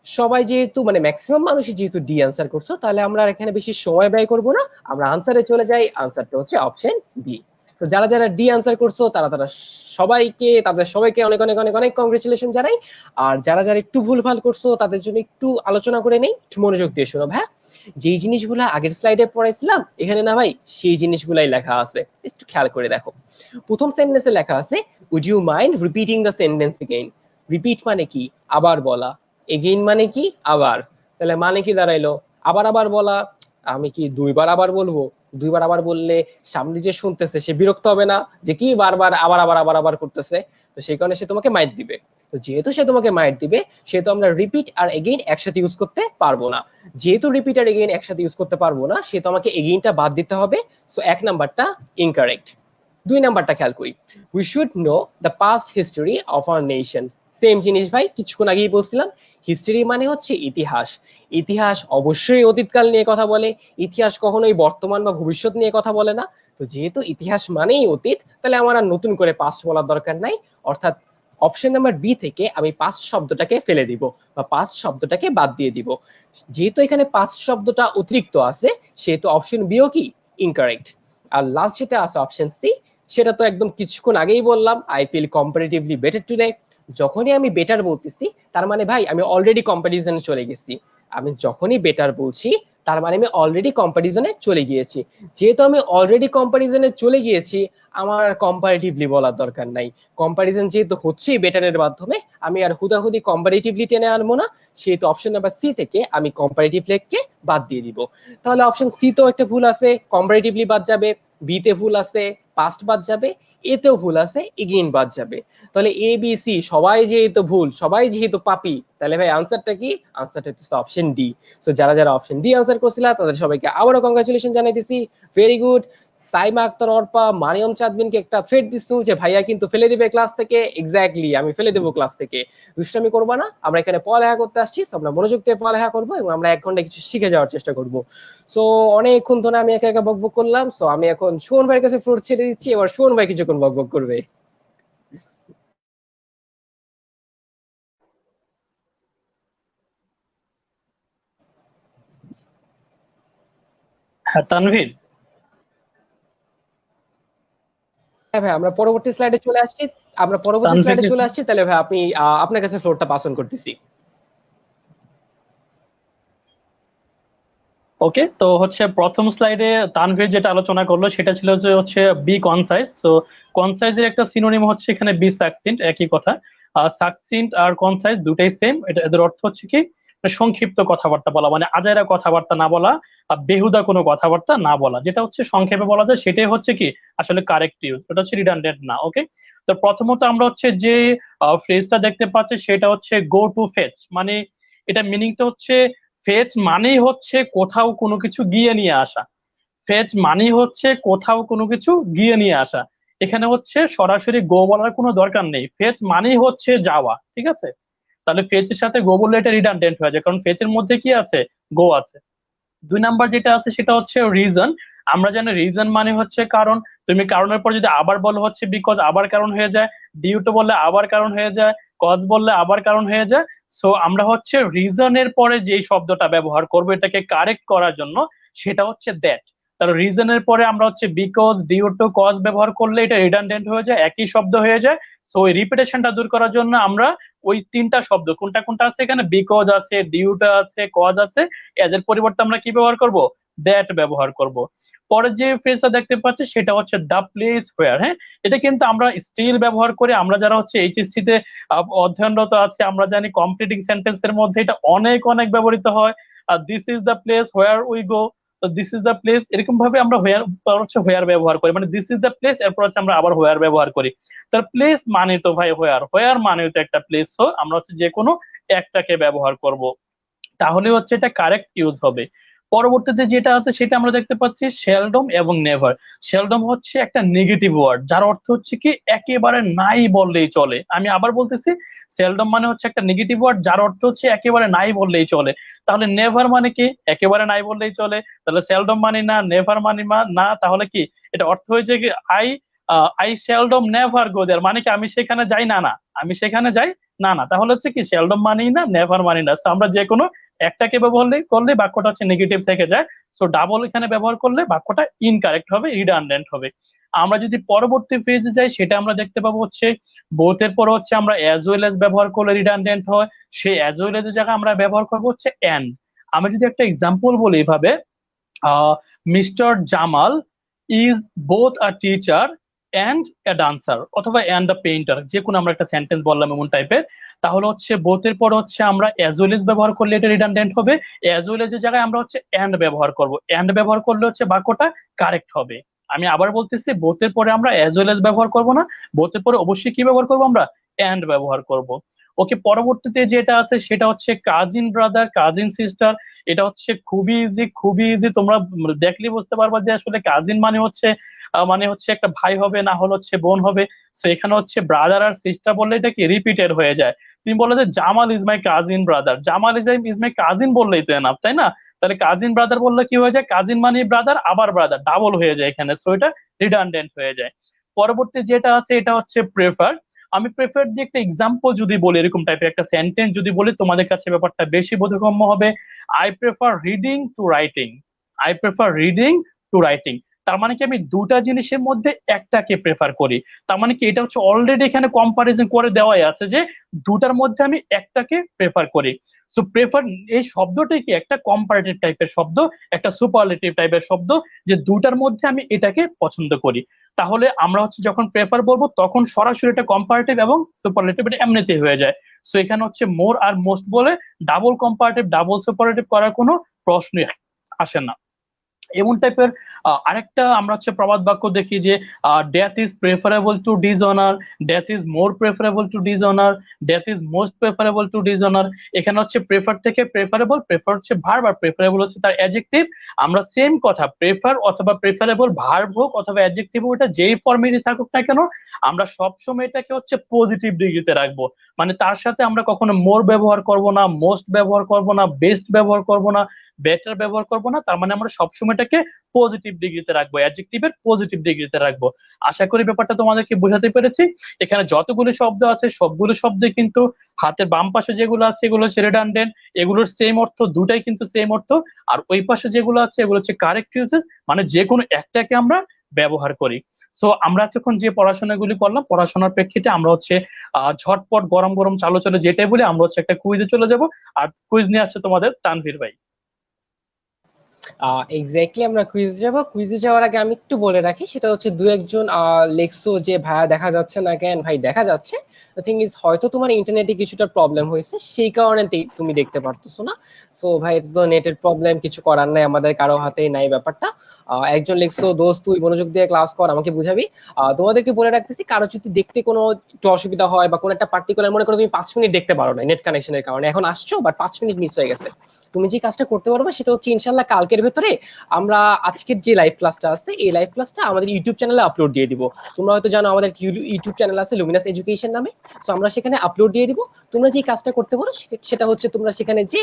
সবাই যেহেতু মানে ম্যাক্সিমাম মানুষই যেহেতু ডি আনসার করছো, তাহলে আমরা আর এখানে বেশি সময় ব্যয় করব না, আমরা আনসারে চলে যাই। আনসারটা হচ্ছে অপশন বি। তো যারা যারা ডি আনসার করছো তারা তারা তাদের সবাইকে অনেক অনেক অনেক অনেক কংগ্রেচুলেশন জানাই। আর যারা যারা একটু ভুলভাল করছো তাদের জন্য একটু আলোচনা করে নেই, একটু মনোযোগ দিয়ে শোনো ভাই। যেই জিনিসগুলো আগের স্লাইডে পড়াইছিলাম এখানে না ভাই, সেই জিনিসগুলাই লেখা আছে, একটু খেয়াল করে দেখো। প্রথম সেন্টেন্সে লেখা আছে would you mind repeating the sentence again. Repeat মানে কি, আবার বলা। এগেইন মানে কি, আবার। তাহলে মানে কি দাঁড়াইলো, আবার আবার বলা। আমি কি দুইবার আবার বলবো? দুইবার আবার বললে সামনে যে শুনতেছে সে বিরক্ত হবে না, যে কি বারবার আবার আবার আবার আবার করতেছে? তো সেই কারণে সে তোমাকে মাইট দিবে। তো যেহেতু সে তোমাকে মাইট দিবে, সেহেতু আমরা রিপিট আর এগেইন একসাথে ইউজ করতে পারবো না। যেহেতু রিপিট আর এগেইন একসাথে ইউজ করতে পারবো না, সেহেতু আমাকে এগেইনটা বাদ দিতে হবে। সো এক নাম্বারটা ইনকারেক্ট। দুই নাম্বারটা খেয়াল করি, we should know the past history of our nation. Same জিনিস ভাই, কিছুক্ষণ আগেই বলছিলাম, হিস্ট্রি মানে হচ্ছে ইতিহাস। ইতিহাস অবশ্যই অতীতকাল নিয়ে কথা বলে, ইতিহাস কখনোই বর্তমান বা ভবিষ্যৎ নিয়ে কথা বলে না। তো যেহেতু ইতিহাস মানেই অতীত, তাহলে আমার আর নতুন করে পাস্ট বলার দরকার নাই। অর্থাৎ অপশন নাম্বার বি থেকে আমি পাস্ট শব্দটাকে ফেলে দিব বা পাস্ট শব্দটাকে বাদ দিয়ে দিব। যেহেতু এখানে পাস্ট শব্দটা অতিরিক্ত আছে, সেহেতু অপশন বিও কি ইনকারেক্ট। আর লাস্ট যেটা আছে অপশন সি, সেটা তো একদম কিছুক্ষণ আগেই বললাম, I feel comparatively better today. যখনই আমি বেটার বলতেছি, তার মানে ভাই আমি অলরেডি কম্পারিজনে চলে গেছি। আমি যখনই বেটার বলছি, তার মানে আমি অলরেডি কম্পারিজনে চলে গিয়েছি। যেহেতু আমি অলরেডি কম্পারিজনে চলে গিয়েছি, আমার আর কম্পারেটিভলি বলার দরকার নাই। কম্পারিজন যেহেতু হচ্ছেই বেটারের মাধ্যমে, আমি আর হুদাহুদি কম্পারেটিভলি টেনে আনবো না। সেহেতু অপশন নাম্বার সি থেকে আমি কম্পারেটিভ লেগকে বাদ দিয়ে দিব। তাহলে অপশন সি তো একটা ভুল আছে, কম্পারেটিভলি বাদ যাবে। বি তে ভুল আছে, পাস্ট বাদ যাবে। এ তেও ভুল আছে, এগেইন বাদ যাবে। তাহলে এ বি সি সবাই যেহেতু ভুল, সবাই যেহেতু পাপি, তাহলে ভাই আনসারটা কি? আনসারটা হচ্ছে অপশন ডি। সো যারা যারা অপশন ডি আনসার করছিলা, তাদের সবাইকে আবারও কংগ্রাচুলেশন জানাইতেছি। Very good. সাইমা আক্তার অর্পা, মারিয়ম চাঁদবিনকে একটা থ্রেট দিচ্ছ যে ভাইয়া কিন্তু ফেলে দিবে ক্লাস থেকে। এক্স্যাক্টলি, আমি ফেলে দেবো ক্লাস থেকে। দুষ্টামি করবো না, আমরা এখানে পড়ালেখা করতে আসছি। আমরা মনোযোগ দিয়ে পড়ালেখা করবো এবং আমরা 1 ঘন্টা কিছু শিখে যাওয়ার চেষ্টা করব। সো অনেকক্ষণ ধরে আমি একা একা বকবক করলাম। সো আমি এখন সুমন ভাইয়ের কাছে ফ্লোর ছেড়ে দিচ্ছি। এবার সুমন ভাই কিছুক্ষণ বকবক করবে।
হ্যাঁ তানভীর।
হ্যাঁ ভাই, আমরা পরবর্তী স্লাইডে চলে আসছি। আমরা পরবর্তী
তানভীর
স্লাইডে চলে আসছি। তাহলে ভাই আপনি আপনার কাছে ফ্লোরটা পাস অন করতেছি।
ওকে, তো হচ্ছে প্রথম স্লাইডে তানভীর যেটা আলোচনা করলো সেটা ছিল যে হচ্ছে বি কনসাইজ। তো কনসাইজের একটা সিনোনিম হচ্ছে এখানে বি সাকসিন্ট, একই কথা। সাকসিন্ট আর কনসাইজ দুটাই সেম। এটা এদের অর্থ হচ্ছে কি, মানে সংক্ষিপ্ত কথাবার্তা বলা, মানে আজাইরা কথাবার্তা না বলা, বেহুদা কোনো কথাবার্তা না বলা। যেটা হচ্ছে সংক্ষেপে বলা যায় সেটাই হচ্ছে কি আসলে কারেক্ট ইউজ, ওটা হচ্ছে রিডান্ডেন্ট না। ওকে, তো প্রথমত আমরা হচ্ছে যে ফ্রেজটা দেখতে পাচ্ছি সেটা হচ্ছে গো টু ফেচ। মানে এটা মিনিংটা হচ্ছে, ফেচ মানেই হচ্ছে কোথাও কোনো কিছু গিয়ে নিয়ে আসা। ফেচ মানেই হচ্ছে কোথাও কোনো কিছু গিয়ে নিয়ে আসা। এখানে হচ্ছে সরাসরি গো বলার কোনো দরকার নেই, ফেচ মানেই হচ্ছে যাওয়া। ঠিক আছে, তাহলে ফেচের সাথে গো বললে এটা রিডান্ডেন্ট হয়ে যায়, কারণ ফেচের মধ্যে কি আছে, গো আছে। দুই নাম্বার যেটা আছে সেটা হচ্ছে রিজন। আমরা জানি রিজন মানে হচ্ছে কারণ। তুমি কারণের পর যদি আবার বলো হচ্ছে বিকজ, আবার কারণ হয়ে যায়। ডিউ টু বললে আবার কারণ হয়ে যায়। কজ বললে আবার কারণ হয়ে যায়। সো আমরা হচ্ছে রিজনের পরে যেই শব্দটা ব্যবহার করবো এটাকে কারেক্ট করার জন্য, সেটা হচ্ছে দ্যাট। তার রিজনের পরে আমরা হচ্ছে বিকজ, ডিউ টু, কজ ব্যবহার করলে এটা রিডান্ডেন্ট হয়ে যায়, একই শব্দ হয়ে যায়। সো ওই রিপিটেশনটা দূর করার জন্য আমরা ওই তিনটা শব্দ, কোনটা কোনটা আছে এখানে, বিকজ আছে, ডিউটা আছে, কজ আছে, এদের পরিবর্তে আমরা কি ব্যবহার করব, দ্যাট ব্যবহার করব। পরের যে ফ্রেজটা দেখতে পাচ্ছি সেটা হচ্ছে দা প্লেস হোয়ার। হ্যাঁ, এটা কিন্তু আমরা স্টিল ব্যবহার করি। আমরা যারা হচ্ছে এইচএসসি তে অধ্যয়নরত আছে, আমরা জানি কমপ্লিটিং সেন্টেন্সের মধ্যে এটা অনেক অনেক ব্যবহৃত হয়। আর this is the place where we go, তো দিস ইজ দ্য প্লেস, এরকম ভাবে আমরা হোয়ার হচ্ছে হোয়ার ব্যবহার করি। মানে দিস ইজ দ্য প্লেস, এরপর হচ্ছে আমরা আবার হোয়ার ব্যবহার করি। তার প্লেস মানে তো ভাই হোয়ার, হোয়ার মানে তো একটা প্লেস, তো আমরা হচ্ছে যে কোনো একটাকে ব্যবহার করব, তাহলে হচ্ছে এটা কারেক্ট ইউজ হবে। পরবর্তীতে যেটা আছে সেটা আমরা দেখতে পাচ্ছি সেলডম এবং নেভার। সেলডম হচ্ছে একটা নেগেটিভ ওয়ার্ড, যার অর্থ হচ্ছে কি একেবারে নাই বললেই চলে। আমি আবার বলতেছি, সেলডম মানে হচ্ছে একটা নেগেটিভ ওয়ার্ড যার অর্থ হচ্ছে একেবারে নাই বললেই চলে। তাহলে নেভার মানে কি, একেবারে নাই বললেই চলে। তাহলে সেলডম মানে না, নেভার মানে না, তাহলে কি এটা অর্থ হয়েছে কি, I I seldom never go there, মানে কি আমি সেখানে যাই না, না আমি সেখানে যাই না, না। তাহলে হচ্ছে কি সেলডম মানেই না, নেভার মানি না। So আমরা যে কোনো একটাকে ব্যবহার করলে বাক্যটা হচ্ছে নেগেটিভ থেকে যায়। সো ডাবল এখানে ব্যবহার করলে বাক্যটা ইনকারেক্ট হবে, রিডান্ডেন্ট হবে। আমরা যদি পরবর্তী পেজে যাই সেটা আমরা দেখতে পাবো হচ্ছে বোথের পর হচ্ছে আমরা অ্যাজ ওয়েল এজ ব্যবহার করলে রিডান্ডেন্ট হয়। সেই অ্যাজ ওয়েল এজ এর জায়গায় আমরা ব্যবহার করবো হচ্ছে এন্ড। আমি যদি একটা এক্সাম্পল বলি এভাবে, mister Jamal is both a teacher and a dancer, অথবা অ্যান্ড আ পেইন্টার, যে কোনো আমরা একটা সেন্টেন্স বললাম এমন টাইপের। তাহলে হচ্ছে বোথের পর হচ্ছে আমরা অ্যাজ ওয়েল এজ ব্যবহার করলে এটা রিডান্ডেন্ট হবে। অ্যাজ ওয়েল এজ এর জায়গায় আমরা হচ্ছে অ্যান্ড ব্যবহার করব, অ্যান্ড ব্যবহার করলে হচ্ছে বাক্যটা কারেক্ট হবে। আমি আবার বলতেছি, বোথের পরে আমরা অ্যাজ ওয়েল এজ ব্যবহার করব না, বোথের পরে অবশ্যই কি ব্যবহার করব, আমরা অ্যান্ড ব্যবহার করব। ওকে, পরবর্তীতে যেটা আছে সেটা হচ্ছে কাজিন ব্রাদার, কাজিন সিস্টার। এটা হচ্ছে খুবই ইজি, খুবই ইজি। তোমরা দেখলে বুঝতে পারবা যে আসলে কাজিন মানে হচ্ছে মানে হচ্ছে একটা ভাই হবে, না হলে হচ্ছে বোন হবে। তো এখানে হচ্ছে ব্রাদার আর সিস্টার বললে এটা কি রিপিটেড হয়ে যায়। তুমি বলো যে Jamal is my cousin brother, Jamal is my cousin বললেই তো এনাফ, তাই না? তাহলে কাজিন ব্রাদার বললে কি হয়ে যায়, কাজিন মানে ব্রাদার আবার ব্রাদার, ডাবল হয়ে যায় এখানে। সো এটা রিডান্ডেন্ট হয়ে যায়। পরবর্তী যেটা আছে এটা হচ্ছে প্রেফার। আমি প্রেফার দিয়ে একটা এক্সাম্পল যদি বলি, এরকম টাইপের একটা সেন্টেন্স যদি বলি, তোমাদের কাছে ব্যাপারটা বেশি বোধগম্য হবে। I prefer reading to writing. I prefer reading to writing, তার মানে কি আমি দুটা জিনিসের মধ্যে একটাকে প্রেফার করি। তার মানে কি এটা হচ্ছে অলরেডি এখানে কম্পারিজন করে দেওয়াই আছে যে দুটার মধ্যে আমি একটাকে প্রেফার করি। সো প্রেফার এই শব্দটাই কি একটা কম্পারেটিভ টাইপের শব্দ, একটা সুপারলেটিভ টাইপের শব্দ, যে দুটার মধ্যে আমি এটাকে পছন্দ করি। তাহলে আমরা হচ্ছে যখন প্রেফার বলবো তখন সরাসরি এটা কম্পারেটিভ এবং সুপারলেটিভ এটা এমনিতেই হয়ে যায়। সো এখানে হচ্ছে মোর আর মোস্ট বলে ডাবল কম্পারেটিভ ডাবল সুপারলেটিভ করার কোনো প্রশ্নই আসে না। এমন টাইপের আরেকটা আমরা হচ্ছে প্রবাদ বাক্য দেখি যে death is preferable to dishonour, death is more preferable to dishonour, death is most preferable to dishonour. এখানে হচ্ছে প্রেফার থেকে প্রেফারেবল, প্রেফার হচ্ছে ভার্ব আর প্রেফারেবল হচ্ছে তার অ্যাডজেক্টিভ। আমরা সেম কথা প্রেফার অথবা প্রেফারেবল ভার্ব হোক অথবা অ্যাডজেক্টিভ হোক, এটা যেই ফর্মেটই থাকুক না কেন, আমরা সবসময় এটাকে হচ্ছে পজিটিভ ডিগ্রিতে রাখবো। মানে তার সাথে আমরা কখনো মোর ব্যবহার করব না, মোস্ট ব্যবহার করব না, বেস্ট ব্যবহার করব না, বেটার ব্যবহার করব না। তার মানে আমরা সবসময় এটাকে পজিটিভ ডিগ্রিতে রাখবো, অ্যাডজেক্টিভের পজিটিভ ডিগ্রিতে রাখবো। আশা করি ব্যাপারটা তোমাদেরকে বোঝাতে পেরেছি। এখানে যতগুলো শব্দ আছে সবগুলো শব্দ কিন্তু হাতের বাম পাশে যেগুলো আছে এগুলো হচ্ছে রিডান্ডেন্ট, এগুলোর সেম অর্থ, দুটাই কিন্তু সেম অর্থ। আর ওই পাশে যেগুলো আছে এগুলো হচ্ছে কারেক্ট ইউজেস, মানে যে কোনো একটাকে আমরা ব্যবহার করি। সো আমরা এতক্ষণ যে পড়াশোনাগুলি করলাম, পড়াশোনার প্রেক্ষিতে আমরা হচ্ছে ঝটপট গরম গরম চালো চলে যেটাই বলি, আমরা হচ্ছে একটা কুইজে চলে যাব। আর কুইজ নিয়ে আসছে তোমাদের তানভীর ভাই।
এক্স্যাক্টলি, আমরা কুইজে যাব। কুইজে যাওয়ার আগে আমি একটু বলে রাখি, সেটা হচ্ছে দু একজন লেখছো যে ভাইয়া দেখা যাচ্ছে না কেন। ভাই দেখা যাচ্ছে, দ্য থিং ইজ হয়তো তোমার ইন্টারনেটে কিছুটা প্রবলেম হয়েছে, সেই কারণে তুমি দেখতে পারতেছো না। সো ভাই, এটা তো নেটের প্রবলেম, কিছু করার নাই, আমাদের কারো হাতেই নাই ব্যাপারটা। একজন লেখছো, দোস্ত তুই মনোযোগ দিয়ে ক্লাস কর, আমাকে বুঝাবি। তোমাদেরকে বলে রাখতেছি, কারো যদি দেখতে কোনো একটু অসুবিধা হয় বা কোনো একটা পার্টিকুলার, মনে করো তুমি 5 মিনিট দেখতে পারো না নেট কানেকশনের কারণে, এখন আসছো বাট 5 মিনিট মিস হয়ে গেছে, তুমি যে কাজটা করতে পারবে সেটা হচ্ছে ইনশাল্লাহ কালকের ভেতরে আমরা আজকের যে লাইভ ক্লাসটা আছে এই লাইভ ক্লাসটা আমাদের ইউটিউব চ্যানেলে আপলোড দিয়ে দিব। তোমরা হয়তো জানো আমাদের ইউটিউব চ্যানেল আছে লুমিনাস এডুকেশন নামে। তো আমরা সেখানে আপলোড দিয়ে দিব। তোমরা যে কাজটা করতে পারো সেটা হচ্ছে তোমরা সেখানে যে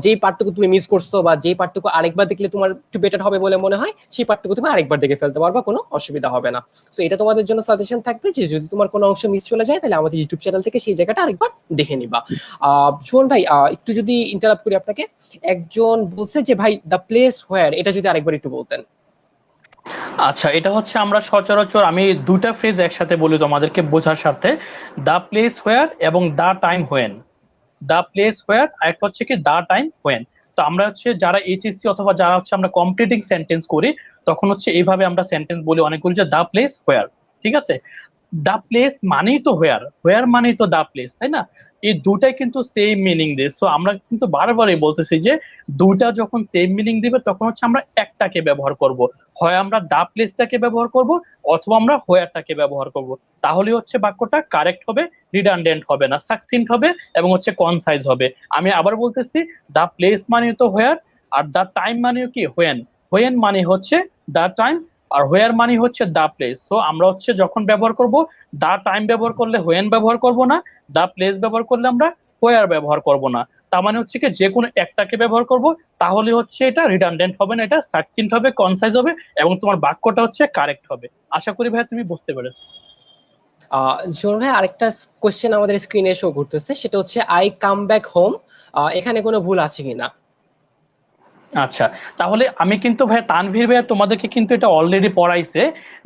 যেই পার্টটুকু তুমি মিস করছো বা যেই পার্টটুকু আরেকবার দেখলে তোমার একটু বেটার হবে বলে মনে হয়, সেই পার্টটুকু তুমি আরেকবার দেখে ফেলতে পারবা, কোনো অসুবিধা হবে না। তো এটা তোমাদের জন্য সাজেশন থাকবে যে যদি তোমার কোনো অংশ মিস চলে যায় তাহলে আমাদের ইউটিউব চ্যানেল থেকে সেই জায়গাটা আরেকবার দেখে নিবা। সুমন ভাই, একটু যদি ইন্টারাপ্ট করি আপনাকে, একজন বলছে যে ভাই দ্য প্লেস হোয়ার, এটা যদি আরেকবার একটু বলতেন।
আচ্ছা, এটা হচ্ছে আমরা সচরাচর আমি দুটা ফ্রেজ একসাথে বলি তোমাদেরকে বোঝার স্বার্থে, দা প্লেস হোয়ার এবং the time when. The place where আর একটা হচ্ছে কি দা টাইম হোয়েন। তো আমরা হচ্ছে যারা এইচএসসি অথবা যারা হচ্ছে আমরা কমপ্লিটিং সেন্টেন্স করি তখন হচ্ছে এইভাবে আমরা সেন্টেন্স বলি অনেকগুলো, যে দা প্লেস হোয়ার। ঠিক আছে, দা প্লেস মানেই তো হোয়ার, হোয়ার মানেই তো দা প্লেস, তাই না? এই দুটাই কিন্তু সেম মিনিং দেয়। সো আমরা কিন্তু বারবারই বলতেছি যে দুটা যখন সেম মিনিং দিবে তখন হচ্ছে আমরা একটাকে ব্যবহার করব, হয় আমরা দা প্লেসটাকে ব্যবহার করব অথবা আমরা হোয়ারটাকে ব্যবহার করব। তাহলে হচ্ছে বাক্যটা কারেক্ট হবে, রিডান্ডেন্ট হবে না, সাকসিন্ট হবে এবং হচ্ছে কনসাইজ হবে। আমি আবার বলতেছি, দা প্লেস মানে তো হোয়ার, আর দা টাইম মানে কি হোয়েন। হোয়েন মানে হচ্ছে দা টাইম, আর হোয়ার মানে হচ্ছে দা প্লেস। সো আমরা হচ্ছে যখন ব্যবহার করব, দা টাইম ব্যবহার করলে হোয়েন ব্যবহার করব না, দা প্লেস ব্যবহার করলে আমরা হোয়ার ব্যবহার করব না। তার মানে হচ্ছে কি যে কোনো একটাকে ব্যবহার করব, তাহলে হচ্ছে এটা রিডান্ডেন্ট হবে না, এটা সাকসিন্ট হবে, কনসাইজ হবে এবং তোমার বাক্যটা হচ্ছে কারেক্ট হবে। আশা করি ভাই তুমি বুঝতে পেরেছো।
সুমন ভাই, আরেকটা কোশ্চেন আমাদের স্ক্রিনে শো করতেছে, সেটা হচ্ছে আই কাম ব্যাক হোম, এখানে কোনো ভুল আছে কিনা?
আচ্ছা, তাহলে আমি কিন্তু ভাই তানভীর ভাই তোমাদেরকে কিন্তু এটা অলরেডি পড়াইছে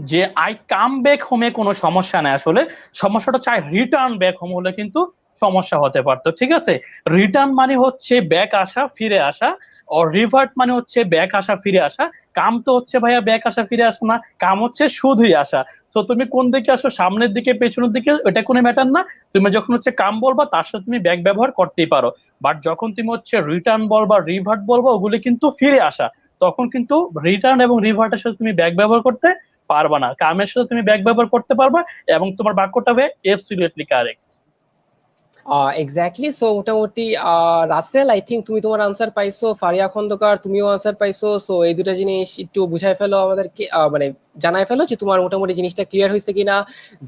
যে আই কাম ব্যাক হোমে কোনো সমস্যা নাই। আসলে সমস্যাটা চাই রিটার্ন ব্যাক হোম হলে কিন্তু সমস্যা হতে পারতো। ঠিক আছে, রিটার্ন মানে হচ্ছে ব্যাক আসা, ফিরে আসা, আর রিভার্ট মানে হচ্ছে ব্যাক আসা, ফিরে আসা। কাম তো হচ্ছে ভাইয়া ব্যাক আসা ফিরে আসা না, কাম হচ্ছে শুধুই আসা। সো তুমি কোন দিকে আসো, সামনের দিকে পেছনের দিকে, এটা কোনো ম্যাটার না। তুমি যখন হচ্ছে কাম বলবা তার সাথে তুমি ব্যাক ব্যবহার করতেই পারো। বাট যখন তুমি হচ্ছে রিটার্ন বলবা, রিভার্ট বলবা, ওগুলি কিন্তু ফিরে আসা। তখন কিন্তু রিটার্ন এবং রিভার্টের সাথে তুমি ব্যাক ব্যবহার করতে পারবা না, কামের সাথে তুমি ব্যাক ব্যবহার করতে পারবা এবং তোমার বাক্যটা হবে এবসলিউটলি কারেক্ট।
এক্স্যাক্টলি। সো মোটামুটি রাসেল, আই থিঙ্ক তুমি তোমার আনসার পাইছো, ফারিয়া খন্দকার তুমিও আনসার পাইছো। সো এই দুটা জিনিস একটু বুঝাই ফেলো আমাদেরকে, মানে জানাই ফেলো যে তোমার মোটামুটি জিনিসটা ক্লিয়ার হয়েছে কিনা।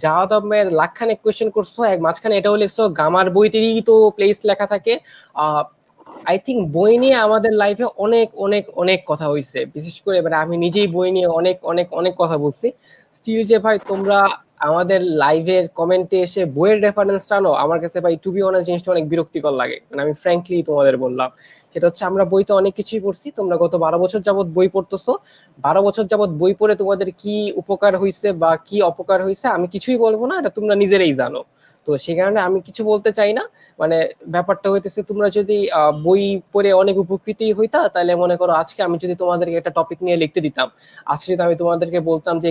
জাওয়াদ আহমেদ লাখখানেক কোয়েশ্চেন করছো, এক মাঝখানে এটাও লিখছো, গামার বইতেই তো প্লেস লেখা থাকে। আই থিঙ্ক বই নিয়ে আমাদের লাইফে অনেক অনেক অনেক কথা হয়েছে, বিশেষ করে মানে আমি নিজেই বই নিয়ে অনেক অনেক অনেক কথা বলছি। স্টিল যে ভাই তোমরা আমাদের লাইভের কমেন্টে এসে বইয়ের রেফারেন্স টানো, আমার কাছে ভাই টু বি অনেস্ট জিনিসটা অনেক বিরক্তিকর লাগে। মানে আমি ফ্র্যাঙ্কলি তোমাদের বললাম, সেটা হচ্ছে আমরা বইতে অনেক কিছুই পড়ছি, তোমরা গত 12 বছর যাবত বই পড়তেছো, 12 বছর যাবত বই পড়ে তোমাদের কি উপকার হয়েছে বা কি অপকার হয়েছে আমি কিছুই বলবো না, এটা তোমরা নিজেরাই জানো। তো সেই কারণে আমি কিছু বলতে চাই না। মানে ব্যাপারটা হইতেছে, তোমরা যদি বই পড়ে অনেক উপকৃতই হইতা, তাহলে মনে করো আজকে আমি যদি তোমাদেরকে একটা টপিক নিয়ে লিখতে দিতাম, আজকে যদি আমি তোমাদেরকে বলতাম যে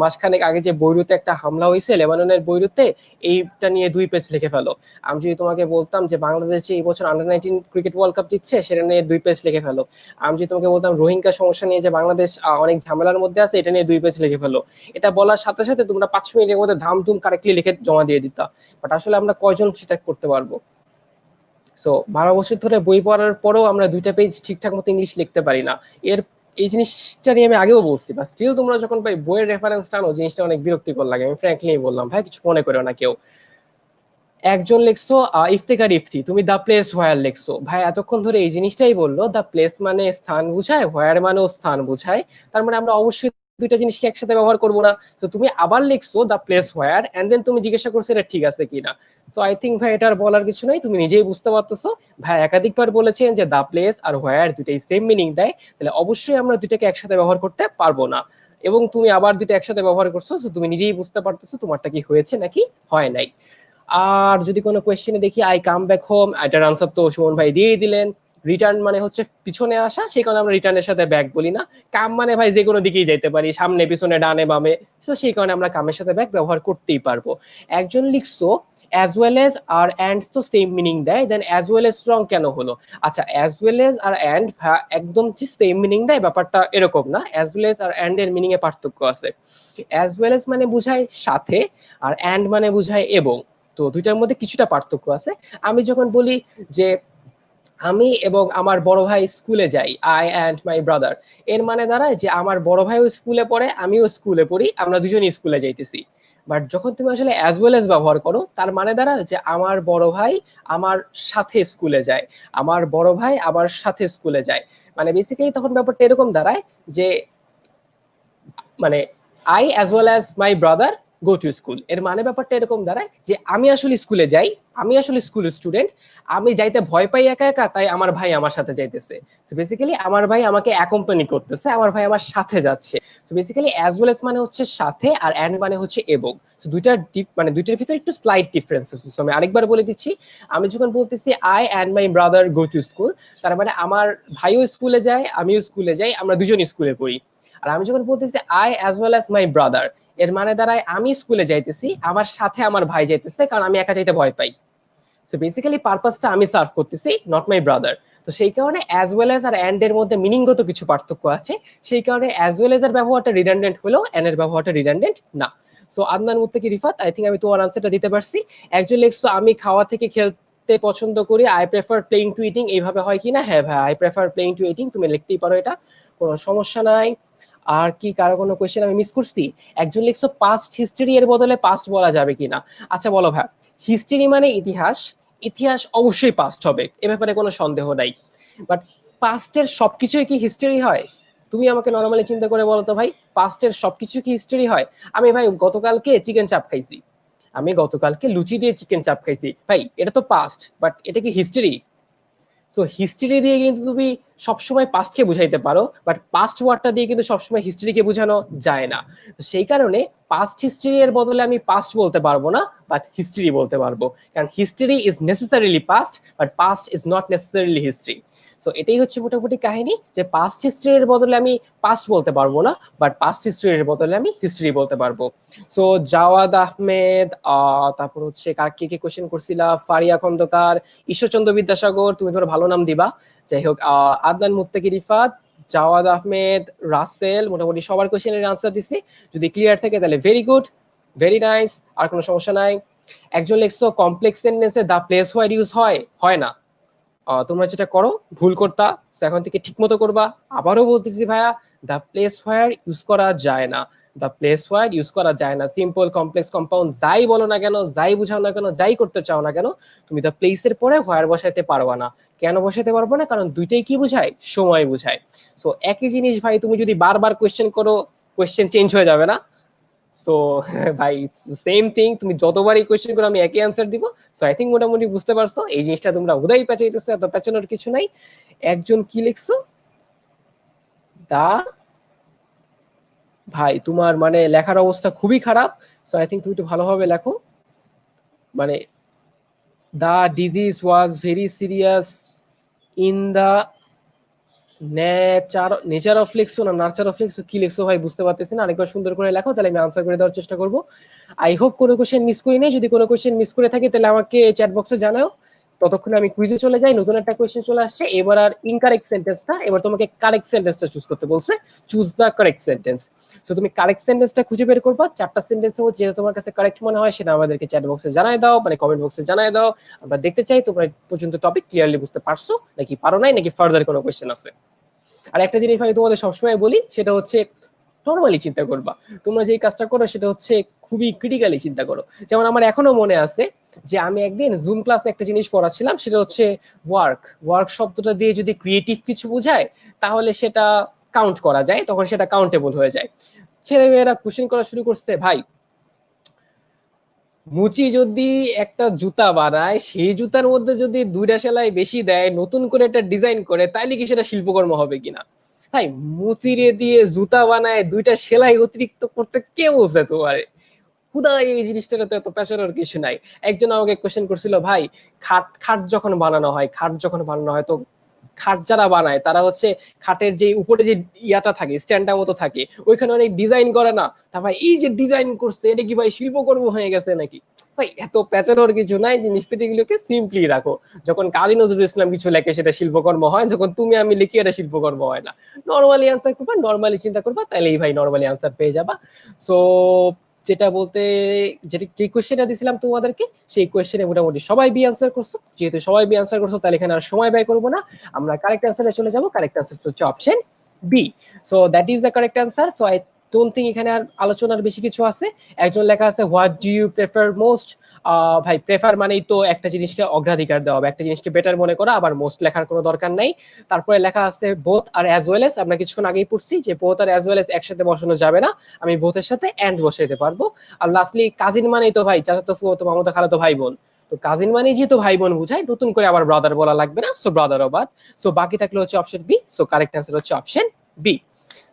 মাসখানেক আগে যে বৈরুতে একটা হামলা হয়েছে, লেবাননের বৈরুতে, এইটা নিয়ে 2 পেজ লিখে ফেলো। আমি যদি তোমাকে বলতাম যে বাংলাদেশ এই বছর আন্ডার 19 ক্রিকেট ওয়ার্ল্ড কাপ দিচ্ছে, সেটা নিয়ে 2 পেজ লিখে ফেলো। আমি যদি তোমাকে বলতাম রোহিঙ্গা সমস্যা নিয়ে যে বাংলাদেশ অনেক ঝামেলার মধ্যে আছে, এটা নিয়ে 2 পেজ লিখে ফেলো। এটা বলার সাথে সাথে তোমরা 5 মিনিটের মধ্যে ধামধুম কারেক্টলি লিখে জমা দিয়ে দিতা। বাট আসলে আমরা কয়জন সেটা করতে পারবো? সো 12 বছর ধরে বই পড়ার পরেও আমরা 2টা পেজ ঠিকঠাক মতো ইংলিশ লিখতে পারি না। এর এই জিনিসটা নিয়ে আমি আগেও বলছি, বা স্টিল তোমরা যখন ভাই বইয়ের রেফারেন্স টানো, জিনিসটা অনেক বিরক্তিকর লাগে। আমি ফ্র্যাঙ্কলি বললাম ভাই, কিছু মনে করো না কেউ। একজন লিখছো ইফতেখার ইফতি, তুমি দা প্লেস হোয়ার লিখছো। ভাই এতক্ষণ ধরে এই জিনিসটাই বললো, দা প্লেস মানে স্থান বুঝায়, হোয়ার মানেও স্থান বুঝায়, তার মানে আমরা অবশ্যই দুইটা জিনিসকে একসাথে ব্যবহার করবো না। তো তুমি আবার লিখছো দা প্লেস হোয়ার, এন্ড দেন তুমি জিজ্ঞাসা করছো এটা ঠিক আছে কিনা। তো আই থিঙ্ক ভাই এটা আর বলার কিছু নাই, তুমি নিজেই বুঝতে পারতেছো। ভাই একাধিকবার বলেছেন যে দা প্লেস আর হোয়ার দুটাই সেম মিনিং দেয়, তাহলে অবশ্যই আমরা দুটাকে একসাথে ব্যবহার করতে পারবো না। এবং তুমি আবার দুটো একসাথে ব্যবহার করছো, তো তুমি নিজেই বুঝতে পারতেছো তোমারটা কি হয়েছে নাকি হয় নাই। আর যদি কোনো কোয়েশ্চেনে দেখি আই কাম ব্যাক হোম, এটার আনসার তো সুমন ভাই দিয়েই দিলেন। রিটার্ন মানে হচ্ছে পিছনে আসা, সেই কারণে আমরা রিটার্নের সাথে ব্যাক বলি না। কাম মানে ভাই যে কোনো দিকেই যেতে পারি, সামনে পিছনে ডানে বামে, তো সেই কারণে আমরা কামের সাথে ব্যাক ব্যবহার করতেই পারবো। একজন লিখছো অ্যাজ ওয়েল এজ আর অ্যান্ড তো সেম মিনিং দেয়, then as well as wrong কেন হলো? আচ্ছা, অ্যাজ ওয়েল এজ আর অ্যান্ড একদম যে সেম মিনিং দেয় ব্যাপারটা এরকম না, অ্যাজ ওয়েল এজ আর অ্যান্ড এর মিনিং এ পার্থক্য আছে। অ্যাজ ওয়েল এজ মানে বুঝায় সাথে, আর অ্যান্ড মানে বুঝায় এবং। তো দুইটার মধ্যে কিছুটা পার্থক্য আছে। আমি যখন বলি যে আমি এবং আমার বড় ভাই স্কুলে যাই, আই অ্যান্ড মাই ব্রাদার, এর মানে দাঁড়ায় যে আমার বড় ভাইও স্কুলে পড়ে, আমিও স্কুলে পড়ি, আমরা দুজনই স্কুলে যাইতেছি। বাট যখন তুমি আসলে অ্যাজ ওয়েল এজ ব্যবহার করো, তার মানে দাঁড়ায় যে আমার বড় ভাই আমার সাথে স্কুলে যায়, আমার বড় ভাই আমার সাথে স্কুলে যায়। মানে বেসিক্যালি তখন ব্যাপারটা এরকম দাঁড়ায় যে মানে I as well as my brother go to school, এর মানে ব্যাপারটা এরকম দাঁড়ায় যে আমি আসলে স্কুলে যাই, আমি আসলে স্কুল স্টুডেন্ট, আমি যাইতে ভয় পাই একা একা, তাই আমার ভাই আমার সাথে যাইতেছে। সো বেসিক্যালি আমার ভাই আমাকে অ্যাকম্পানি করতেছে, আমার ভাই আমার সাথে যাচ্ছে। So basically as well age মানে হচ্ছে সাথে, আর অ্যান্ড মানে হচ্ছে এবং। সো দুইটার মানে দুইটার ভিতরে একটু স্লাইট ডিফারেন্স আছে। সো আমি আরেকবার বলে দিচ্ছি, আমি যখন বলতেছি I and my brother go to school, তার মানে আমার ভাইও স্কুলে যায়, আমিও স্কুলে যাই, আমরা দুজন স্কুলে পড়ি। আর আমি যখন বলতেছি I as well as my brother, এর মানে দাঁড়ায় আমি স্কুলে যাইতেছি, আমার সাথে আমার ভাই যাইতেছে, কারণ আমি একা যাইতে ভয় পাই। সো বেসিক্যালি পারপাসটা আমি সার্ভ করতেছি, নট মাই ব্রাদার। তো সেই কারণে অ্যাজ ওয়েল এজ আর অ্যান্ড এর মধ্যে মিনিংগত কিছু পার্থক্য আছে, সেই কারণে অ্যাজ ওয়েল এজ এর ব্যবহারটা রিডান্ডেন্ট হলেও অ্যান্ড এর ব্যবহারটা রিডান্ডেন্ট না। সো আদনান মুত্তাকি রিফাত, আই থিঙ্ক আমি তোমার আনসারটা দিতে পারছি। একজন লিখছো আমি খাওয়া থেকে খেলতে পছন্দ করি, I prefer playing two eating, এইভাবে হয় কিনা? হ্যাঁ ভাই, I prefer playing two eating, তুমি লিখতেই পারো, এটা কোনো সমস্যা নাই। আর কি কারো কোনো কোয়েশ্চেন আমি মিস করছি? একজন লিখছো পাস্ট হিস্ট্রি এর বদলে পাস্ট বলা যাবে কিনা। আচ্ছা বলো ভাই, হিস্ট্রি মানে ইতিহাস, ইতিহাস অবশ্যই পাস্ট হবে, এ ব্যাপারে কোনো সন্দেহ নাই। বাট পাস্টের সবকিছুই কি হিস্ট্রি হয়? তুমি আমাকে নরমালি চিন্তা করে বলো তো ভাই, পাস্টের সবকিছু কি হিস্ট্রি হয়? আমি ভাই গতকালকে চিকেন চাপ খাইছি, আমি গতকালকে লুচি দিয়ে চিকেন চাপ খাইছি, ভাই এটা তো পাস্ট, বাট এটা কি হিস্ট্রি? সো হিস্ট্রি দিয়ে কিন্তু তুমি সবসময় পাস্টকে বুঝাইতে পারো, বাট পাস্ট ওয়ার্ডটা দিয়ে কিন্তু সবসময় হিস্ট্রিকে বোঝানো যায় না। তো সেই কারণে পাস্ট হিস্ট্রি এর বদলে আমি পাস্ট বলতে পারবো না, বাট হিস্ট্রি বলতে পারবো। কারণ history is necessarily past, but past is not necessarily history. So এটাই হচ্ছে মোটামুটি কাহিনী, যে পাস্ট হিস্ট্রি এর বদলে আমি পাস্ট বলতে পারবো না, বাট পাস্ট হিস্ট্রি এর বদলে আমি হিস্ট্রি বলতে পারবো। সো জাওয়াদ আহমেদ, তারপর হচ্ছে কার কে কে কোশ্চেন করছিলা, ফারিয়া খন্দকার, ঈশ্বরচন্দ্র বিদ্যাসাগর, তুমি তোমার ভালো নাম দিবা। যাই হোক, আদনান মুত্তাকি রিফাত, জাওয়াদ আহমেদ, রাসেল, মোটামুটি সবার কোশ্চেনের আনসার দিছি। যদি ক্লিয়ার থাকে তাহলে ভেরি গুড, ভেরি নাইস, আর কোনো সমস্যা নাই। একজন লিখছো কমপ্লেক্স সেন্টেন্সে দা প্লেস হোয়ার ইউজ হয়, হয় না। তোমরা যেটা করো ভুল করতা, এখন থেকে ঠিক মতো করবা। আবারও বলতেছি ভাইয়া, দা প্লেস হোয়ার ইউজ করা যায় না, দা প্লেস হোয়ার ইউজ করা যায় না। সিম্পল, কমপ্লেক্স, কম্পাউন্ড যাই বলো না কেন, যাই বুঝাও না কেন, যাই করতে চাও না কেন, তুমি দা প্লেসের পরে হোয়ার বসাইতে পারবা না। কেন বসাইতে পারবো না? কারণ দুইটাই কি বুঝায়? সময় বুঝায়। সো একই জিনিস ভাই তুমি যদি বারবার কোয়েশ্চেন করো, কোয়েশ্চেন চেঞ্জ হয়ে যাবে না? সো ভাই সেম থিং, তুমি যতবার এই কোয়েশ্চেন করো আমি একই অ্যান্সার দিব। সো আই থিঙ্ক মোটামুটি বুঝতে পারছো এই জিনিসটা তোমরা উদাই পেঁচাইতেছো, এত পেঁচানোর কিছু নাই। একজন কি লিখছো, দা, ভাই তোমার মানে লেখার অবস্থা খুবই খারাপ। সো আই থিঙ্ক তুমি একটু ভালোভাবে লেখো। মানে the disease was very serious in the nature of লিখছো না নার্চার অফ লিখছো, কি লিখছো ভাই বুঝতে পারতেছি না, আরেকবার সুন্দর করে লেখো তাহলে আমি আনসার করে দেওয়ার চেষ্টা করবো। আই হোপ কোনো কোশ্চেন মিস করি নাই, যদি কোনো কোশ্চেন মিস করে থাকি তাহলে আমাকে চ্যাট বক্সে জানাও। ততক্ষণে আমি কুইজে চলে যাই, নতুন একটা কোয়েশ্চেন চলে আসছে এবার। আর ইনকারেক্ট সেন্টেন্সটা, এবার তোমাকে কারেক্ট সেন্টেন্সটা চুজ করতে বলছে, চুজ দ্য কারেক্ট সেন্টেন্স। তো তুমি কারেক্ট সেন্টেন্সটা খুঁজে বের করবা, চারটা সেন্টেন্স যেটা তোমার কাছে কারেক্ট মনে হয় সেটা আমাদেরকে চ্যাট বক্সে জানাই দাও, মানে কমেন্ট বক্সে জানাই দাও। আমরা দেখতে চাই তোমরা পর্যন্ত টপিক ক্লিয়ারলি বুঝতে পারছো নাকি পারো নাই, নাকি ফার্দার কোনো কোয়েশ্চেন আছে। আর একটা জিনিস আমি তোমাদের সবসময় বলি সেটা হচ্ছে নর্মালি চিন্তা করবা। তোমরা যে কাজটা করো সেটা হচ্ছে খুবই ক্রিটিক্যালি চিন্তা করো। যেমন আমার এখনো মনে আছে যে আমি একদিন জুম ক্লাসে একটা জিনিস পড়াচ্ছিলাম, সেটা হচ্ছে ওয়ার্ক। ওয়ার্ক শব্দটা দিয়ে যদি ক্রিয়েটিভ কিছু বোঝায় তাহলে সেটা কাউন্ট করা যায়, তখন সেটা কাউন্টেবল হয়ে যায়। ছেলেমেয়েরা কোশ্চেন করা শুরু করছে, ভাই মুচি যদি একটা জুতা বানায়, সেই জুতার মধ্যে যদি দুইটা সেলাই বেশি দেয়, নতুন করে একটা ডিজাইন করে, তাইলে কি সেটা শিল্পকর্ম হবে কিনা? ভাই মুচিরে দিয়ে জুতা বানায় দুইটা সেলাই অতিরিক্ত করতে কে বলছে তোমার? খুদাই এই জিনিসটাতে তো এত পেশানোর কিছু নাই। একজন আমাকে কোশ্চেন করছিল, ভাই খাট খাট যখন বানানো হয়, খাট যখন বানানো হয় তো খাট যারা বানায় তারা হচ্ছে খাটের যে উপরে যে ইয়াটা থাকে, স্ট্যান্ডটা মতো থাকে, ওইখানে অনেক ডিজাইন করে না? তা ভাই এই যে ডিজাইন করছে এটা কি ভাই শিল্পকর্ম হয়ে গেছে নাকি? ভাই এত পেঁচানোর কিছু নাই, জিনিসপাতি গুলোকে সিম্পলি রাখো। যখন কাজী নজরুল ইসলাম কিছু লেখে সেটা শিল্পকর্ম হয়, যখন তুমি আমি লিখি এটা শিল্পকর্ম হয় না। নর্মালি আনসার করবা, নর্মালি চিন্তা করবা, তাহলেই ভাই নর্মালি আনসার পেয়ে যাবা। সো যেটা বলতে, যেটা যে কোয়েশ্চেনটা দিছিলাম তোমাদেরকে, সেই কোয়েশ্চেনে মোটামুটি সবাই বি আনসার করছো। যেহেতু সবাই বি আনসার করছো তাহলে এখানে আর সময় ব্যয় করবো না, আমরা কারেক্ট আনসারে চলে যাবো। কারেক্ট আনসার হচ্ছে option B. So that is the correct answer. So I don't think এখানে আর আলোচনার বেশি কিছু আছে। একজন লেখা আছে what do you prefer most. ভাই প্রেফার মানেই তো একটা জিনিসকে অগ্রাধিকার দেওয়া হবে, একটা জিনিসকে বেটার মনে করা, আবার মোস্ট লেখার কোনো দরকার নাই। তারপরে লেখা আছে বোথ আর অ্যাজ ওয়েল এস। আমরা কিছুক্ষণ আগেই পড়ছি যে বোথ আর অ্যাজ ওয়েল এস একসাথে বসানো যাবে না, আমি বোথের সাথে এন্ড বসাইতে পারবো। আর লাস্টলি কাজিন মানেই তো ভাই চাচাতো ফুফাতো মামাতো খালাতো ভাই বোন। তো কাজিন মানে যেহেতু ভাই বোন বুঝায়, নতুন করে আবার ব্রাদার বলা লাগবে না, সো ব্রাদারও বাদ। সো বাকি থাকলে হচ্ছে option B. So correct answer হচ্ছে option B.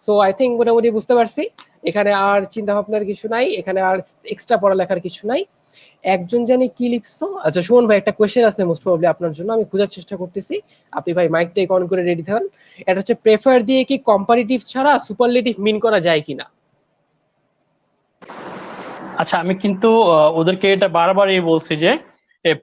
So I think মোটামুটি বুঝতে পারছি। এখানে আর চিন্তা ভাবনার কিছু নাই, এখানে আর এক্সট্রা পড়ালেখার কিছু নাই। একজন জানি কি লিখছো, আচ্ছা সুমন ভাই একটা কোয়েশ্চেন আছে মোস্ট প্রবাবলি আপনার জন্য, আমি খোঁজার চেষ্টা করতেছি। আপনি ভাই মাইকটা অন করে রেডি থাকুন। এটা হচ্ছে প্রেফার দিয়ে কি কম্পারেটিভ ছাড়া সুপারলেটিভ মিন করা যায় কিনা?
আচ্ছা, আমি কিন্তু ওদেরকে এটা বারবারই বলছি যে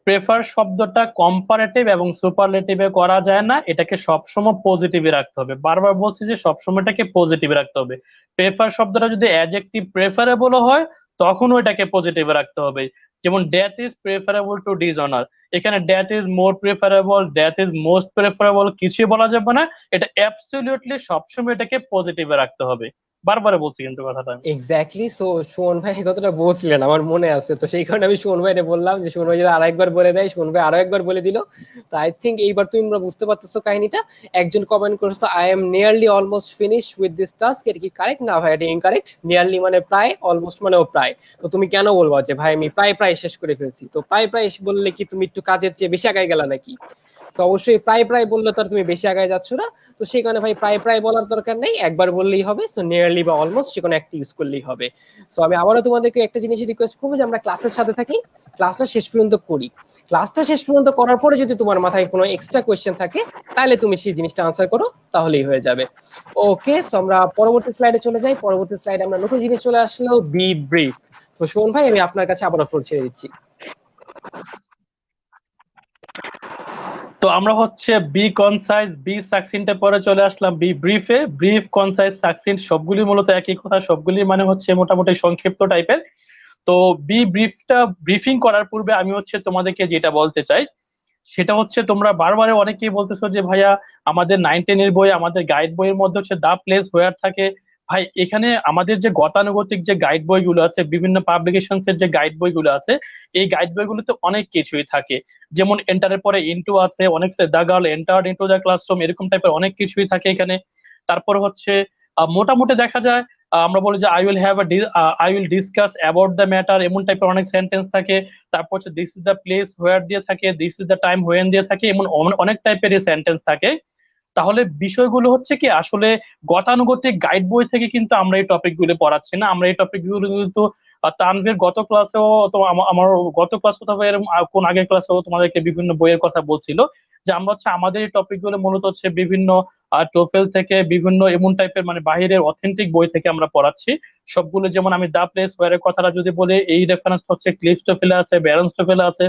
প্রেফার শব্দটা কম্পারেটিভ এবং সুপারলেটিভে করা যায় না, এটাকে সবসময় পজিটিভে রাখতে হবে। বারবার বলছি যে সবসময় এটাকে পজিটিভে রাখতে হবে। প্রেফার শব্দটা যদি অ্যাডজেক্টিভ প্রেফারেবল হয় তখন ওইটাকে পজিটিভে রাখতে হবে। যেমন death is preferable to dishonour, এখানে death is more preferable, death is most preferable কিছুই বলা যাবে না। এটা অ্যাবসলিউটলি সবসময় এটাকে পজিটিভে রাখতে হবে। বারবার বলছি কিন্তু কথাটা আমি।
এক্স্যাক্টলি। সো সুমন ভাই এই কথাটা বলছিলেন আমার মনে আছে, তো সেই কারণে আমি সুমন ভাইকে বললাম যে সুমন ভাই যদি আরেকবার বলে দেয়, সুমন ভাই আরো একবার বলে দিল। তো আই থিঙ্ক এইবার তোমরা বুঝতে পারতেছো কাহিনীটা। একজন কমেন্ট করছো I am nearly almost finish with this task, এটা কি কারেক্ট? না ভাই এটা ইনকারেক্ট। নিয়ারলি মানে প্রায়, অলমোস্ট মানেও প্রায়। তো তুমি কেন বলবা যে ভাই আমি প্রায় প্রায় শেষ করে ফেলছি? তো প্রায় প্রায় বললে কি তুমি একটু কাজের চেয়ে বেশি আগায় গেলা নাকি? তো অবশ্যই প্রায় প্রায় বললে তো আর তুমি বেশি আগায় যাচ্ছ না। তো সেই কারণে ভাই প্রায় প্রায় বলার দরকার নেই, একবার বললেই হবে। সো নিয়ারলি বা অলমোস্ট যে কোনো একটা ইউজ করলেই হবে। সো আমি আবারও তোমাদেরকে একটা জিনিস রিকোয়েস্ট করবো যে আমরা ক্লাসের সাথে থাকি, ক্লাসটা শেষ পর্যন্ত করি। ক্লাসটা শেষ পর্যন্ত করার পরে যদি তোমার মাথায় কোনো এক্সট্রা কোয়েশ্চেন থাকে তাহলে তুমি সেই জিনিসটা আনসার করো, তাহলেই হয়ে যাবে। ওকে, সো আমরা পরবর্তী স্লাইডে চলে যাই। পরবর্তী স্লাইডে আমরা নতুন জিনিস চলে আসলো, বি ব্রিফ। তো শোন ভাই আমি আপনার কাছে আবারও ফ্লোর ছেড়ে দিচ্ছি।
তো আমরা হচ্ছে বি কনসাইজ বি সাকসিন্টে পরে চলে আসলাম বি ব্রিফে। ব্রিফ, কনসাইজ, সাকসিন্ট সবগুলি মূলত একই কথা, সবগুলি মানে হচ্ছে মোটামুটি সংক্ষিপ্ত টাইপের। তো বি ব্রিফটা ব্রিফিং করার পূর্বে আমি হচ্ছে তোমাদেরকে যেটা বলতে চাই সেটা হচ্ছে, তোমরা বারবার অনেকেই বলতেছো যে ভাইয়া আমাদের 9-10 এর বই, আমাদের গাইড বইয়ের মধ্যে হচ্ছে দা প্লেস হোয়ার থাকে। ভাই এখানে আমাদের যে গতানুগতিক যে গাইড বইগুলো আছে, বিভিন্ন পাবলিকেশনস এর যে গাইড বইগুলো আছে, এই গাইড বইগুলোতে অনেক কিছুই থাকে। যেমন এন্টারের পরে ইনটু আছে, অনেক the girl entered into the classroom, এরকম টাইপের অনেক কিছুই থাকে এখানে। তারপর হচ্ছে মোটামুটি দেখা যায় আমরা বলি যে I will discuss about the matter, এমন টাইপের অনেক সেন্টেন্স থাকে। তারপর হচ্ছে দিস ইজ দ্য প্লেস হোয়ার দিয়ে থাকে, this is the time when দিয়ে থাকে, এমন অনেক টাইপের সেন্টেন্স থাকে। তাহলে বিষয়গুলো হচ্ছে কি আসলে গতানুগতিক গাইড বই থেকে কিন্তু আমরা এই টপিক গুলো পড়াচ্ছি না। আমরা এই টপিক গুলো কিন্তু তানভীর গত ক্লাসেও তো আমার গত ক্লাস অথবা এর কোন আগের ক্লাসেও তোমাদেরকে বিভিন্ন বইয়ের কথা বলছিল যে আমরা হচ্ছে আমাদের এই টপিক গুলো মূলত হচ্ছে বিভিন্ন টোফেল থেকে বিভিন্ন এমন টাইপের মানে বাহিরের অথেন্টিক বই থেকে আমরা পড়াচ্ছি সবগুলো। যেমন আমি দা প্লেস ওয়ারের কথাটা যদি বলি, এই রেফারেন্স হচ্ছে ক্লিফ টোফেলে আছে, ব্যারন্স টোফেলে আছে।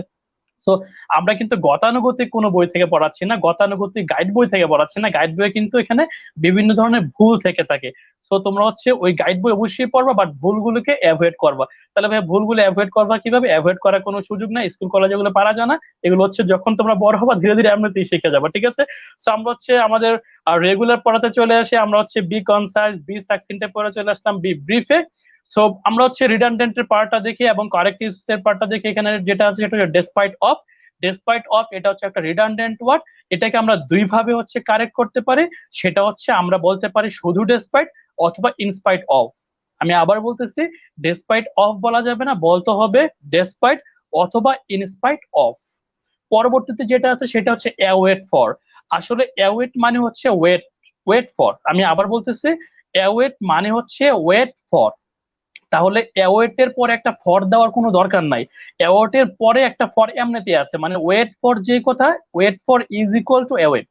সো আমরা কিন্তু গতানুগতিক কোনো বই থেকে পড়াচ্ছি না, গতানুগতিক গাইড বই থেকে পড়াচ্ছি না। গাইড বইয়ে কিন্তু এখানে বিভিন্ন ধরনের ভুল থেকে থাকে। সো তোমরা হচ্ছে ওই গাইড বই অবশ্যই পড়বা, বাট ভুলগুলোকে অ্যাভয়েড করবা। তাহলে ভাই ভুলগুলো অ্যাভয়েড করবা কিভাবে? অ্যাভয়েড করার কোনো সুযোগ নাই, স্কুল কলেজে এগুলো পারা যায় না। এগুলো হচ্ছে যখন তোমরা বড় হবা ধীরে ধীরে এমনিতেই শিখে যাবা, ঠিক আছে? সো আমরা হচ্ছে আমাদের রেগুলার পড়াতে চলে আসি। আমরা হচ্ছে বি কনসাইজ, বি সাকসিন্টে পড়ে চলে আসলাম বি ব্রিফে। সো আমরা হচ্ছে রিডান্ডেন্টের পার্টটা দেখি এবং কারেক্টিভস এর পার্টটা দেখি। এখানে যেটা আছে সেটা হচ্ছে ডেসপাইট অফ। ডেসপাইট অফ এটা হচ্ছে একটা রিডান্ডেন্ট ওয়ার্ড। এটাকে আমরা দুই ভাবে হচ্ছে কারেক্ট করতে পারি। সেটা হচ্ছে আমরা বলতে পারি শুধু ডেসপাইট অথবা ইনস্পাইট অফ। আমি আবার বলতেছি, ডেসপাইট অফ বলা যাবে না, বলতে হবে ডেসপাইট অথবা ইনস্পাইট অফ। পরবর্তীতে যেটা আছে সেটা হচ্ছে অ্যাওয়েট ফর। আসলে অ্যাওয়েট মানে হচ্ছে ওয়েট, ওয়েট ফর। আমি আবার বলতেছি, অ্যাওয়েট মানে হচ্ছে ওয়েট ফর। তাহলে অ্যাওয়েটের পরে একটা ফর দেওয়ার কোনো দরকার নাই। অ্যাওয়েটের পরে একটা ফর এমনিতে আছে, মানে ওয়েট ফর যে কথা, wait for is equal to await.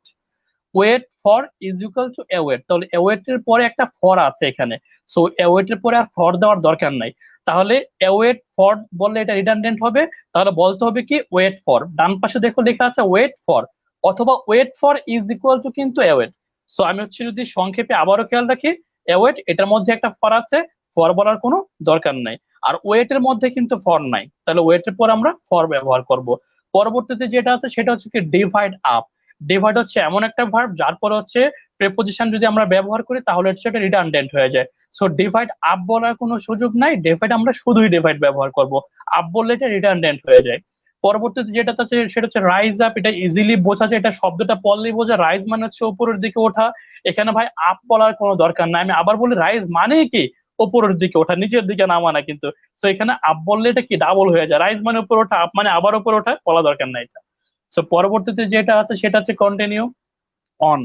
Wait for is equal to await. তাহলে অ্যাওয়েটের পরে একটা ফর আছে এখানে। সো অ্যাওয়েটের পরে আর ফর দেওয়ার দরকার নাই। তাহলে অ্যাওয়েট ফর বললে এটা রিডান্ডেন্ট হবে। তাহলে বলতে হবে কি ওয়েট ফর। ডান পাশে দেখো লেখা আছে ওয়েট ফর, অথবা wait for is equal to কিন্তু অ্যাওয়েট। সো আমি হচ্ছে যদি সংক্ষেপে আবারও খেয়াল রাখি, অ্যাওয়েট এটার মধ্যে একটা ফর আছে, ফর বলার কোনো দরকার নাই। আর ওয়েটের মধ্যে কিন্তু ফর নাই, তাহলে ওয়েটের পর আমরা ফর ব্যবহার করব। পরবর্তীতে যেটা আছে সেটা হচ্ছে কি ডিভাইড আপ। ডিভাইড হচ্ছে এমন একটা ভার্ব যার পরে হচ্ছে প্রিপোজিশন যদি আমরা ব্যবহার করি তাহলে হচ্ছে এটা রিডান্ডেন্ট হয়ে যায়। সো ডিভাইড আপ বলার কোনো সুযোগ নাই, ডিভাইড আমরা শুধুই ডিভাইড ব্যবহার করব। আপ বললে এটা রিডান্ডেন্ট হয়ে যায়। পরবর্তীতে যেটা আছে সেটা হচ্ছে রাইজ আপ। এটা ইজিলি বোঝা যায়, এটা শব্দটা পড়লেই বোঝা। রাইজ মানে হচ্ছে উপরের দিকে ওঠা। এখানে ভাই আপ বলার কোনো দরকার নাই। আমি আবার বলি, রাইজ মানে কি উপরের দিকে ওঠা, নিচের দিকে নামা না কিন্তু। সো এখানে আপ বললে এটা কি ডাবল হয়ে যায়। রাইজ মানে উপরে ওঠা, আপ মানে আবার উপরে ওঠা, বলা দরকার নাই এটা। সো পরবর্তীতে যেটা আছে সেটা হচ্ছে কন্টিনিউ অন।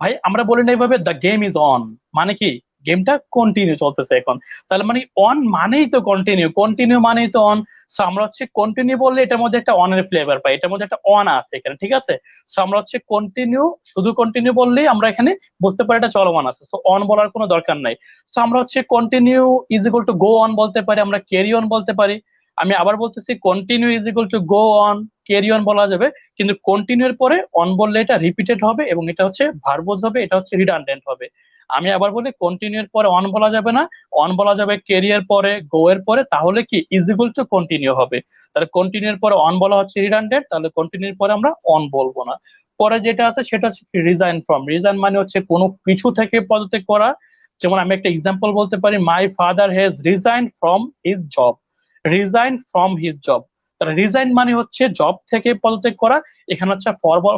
ভাই আমরা বলি না এইভাবে দ্য গেম ইজ অন, মানে কি গেমটা কন্টিনিউ চলতেছে এখন। তাহলে মানে অন মানেই তো কন্টিনিউ, কন্টিনিউ মানেই তো অন। সো আমরা হচ্ছে কন্টিনিউ বললে এটার মধ্যে একটা অনের ফ্লেভার পাই, এটার মধ্যে একটা অন আছে এখানে, ঠিক আছে? সো আমরা হচ্ছে কন্টিনিউ, শুধু কন্টিনিউ বললেই আমরা এখানে বুঝতে পারি এটা চলমান আছে। সো অন বলার কোনো দরকার নাই। সো আমরা হচ্ছে continue is equal to go on বলতে পারি, আমরা ক্যারি অন বলতে পারি। আমি আবার বলতেছি, continue is equal to go on, carry on বলা যাবে। কিন্তু কন্টিনিউ এর পরে অন বললে এটা রিপিটেড হবে এবং এটা হচ্ছে ভার্বস হবে, এটা হচ্ছে রিডান্ডেন্ট হবে। আমি আবার বলি, কন্টিনিউ এর পরে অন বলা যাবে না, অন বলা যাবে ক্যারিয়ার পরে, গো এর পরে, তাহলে কি ইজ ইকুয়াল টু কন্টিনিউ হবে। তাহলে কন্টিনিউ এর পরে অন বলা হচ্ছে রিডান্ডেন্ট, তাহলে কন্টিনিউর পরে আমরা অন বলবো না। পরে যেটা আছে সেটা হচ্ছে রিজাইন ফ্রম। রিজাইন মানে হচ্ছে কোনো কিছু থেকে পদত্যাগ করা। যেমন আমি একটা এক্সাম্পল বলতে পারি, my father has resign from his job. Resign from his job, তাহলে রিজাইন মানে হচ্ছে জব থেকে পদত্যাগ করা। এখানে হচ্ছে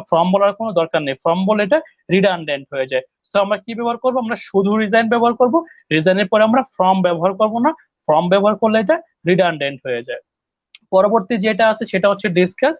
ফ্রম বলার কোনো দরকার নেই, ফ্রম বলে এটা রিডান্ডেন্ট হয়ে যায়। তো আমরা কি ব্যবহার করবো? আমরা শুধু রিজাইন ব্যবহার করব, রিজাইনের পরে আমরা ফ্রম ব্যবহার করব না, ফ্রম ব্যবহার করলে এটা রিডান্ডেন্ট হয়ে যায়। পরবর্তী যেটা আছে সেটা হচ্ছে ডিসকাস।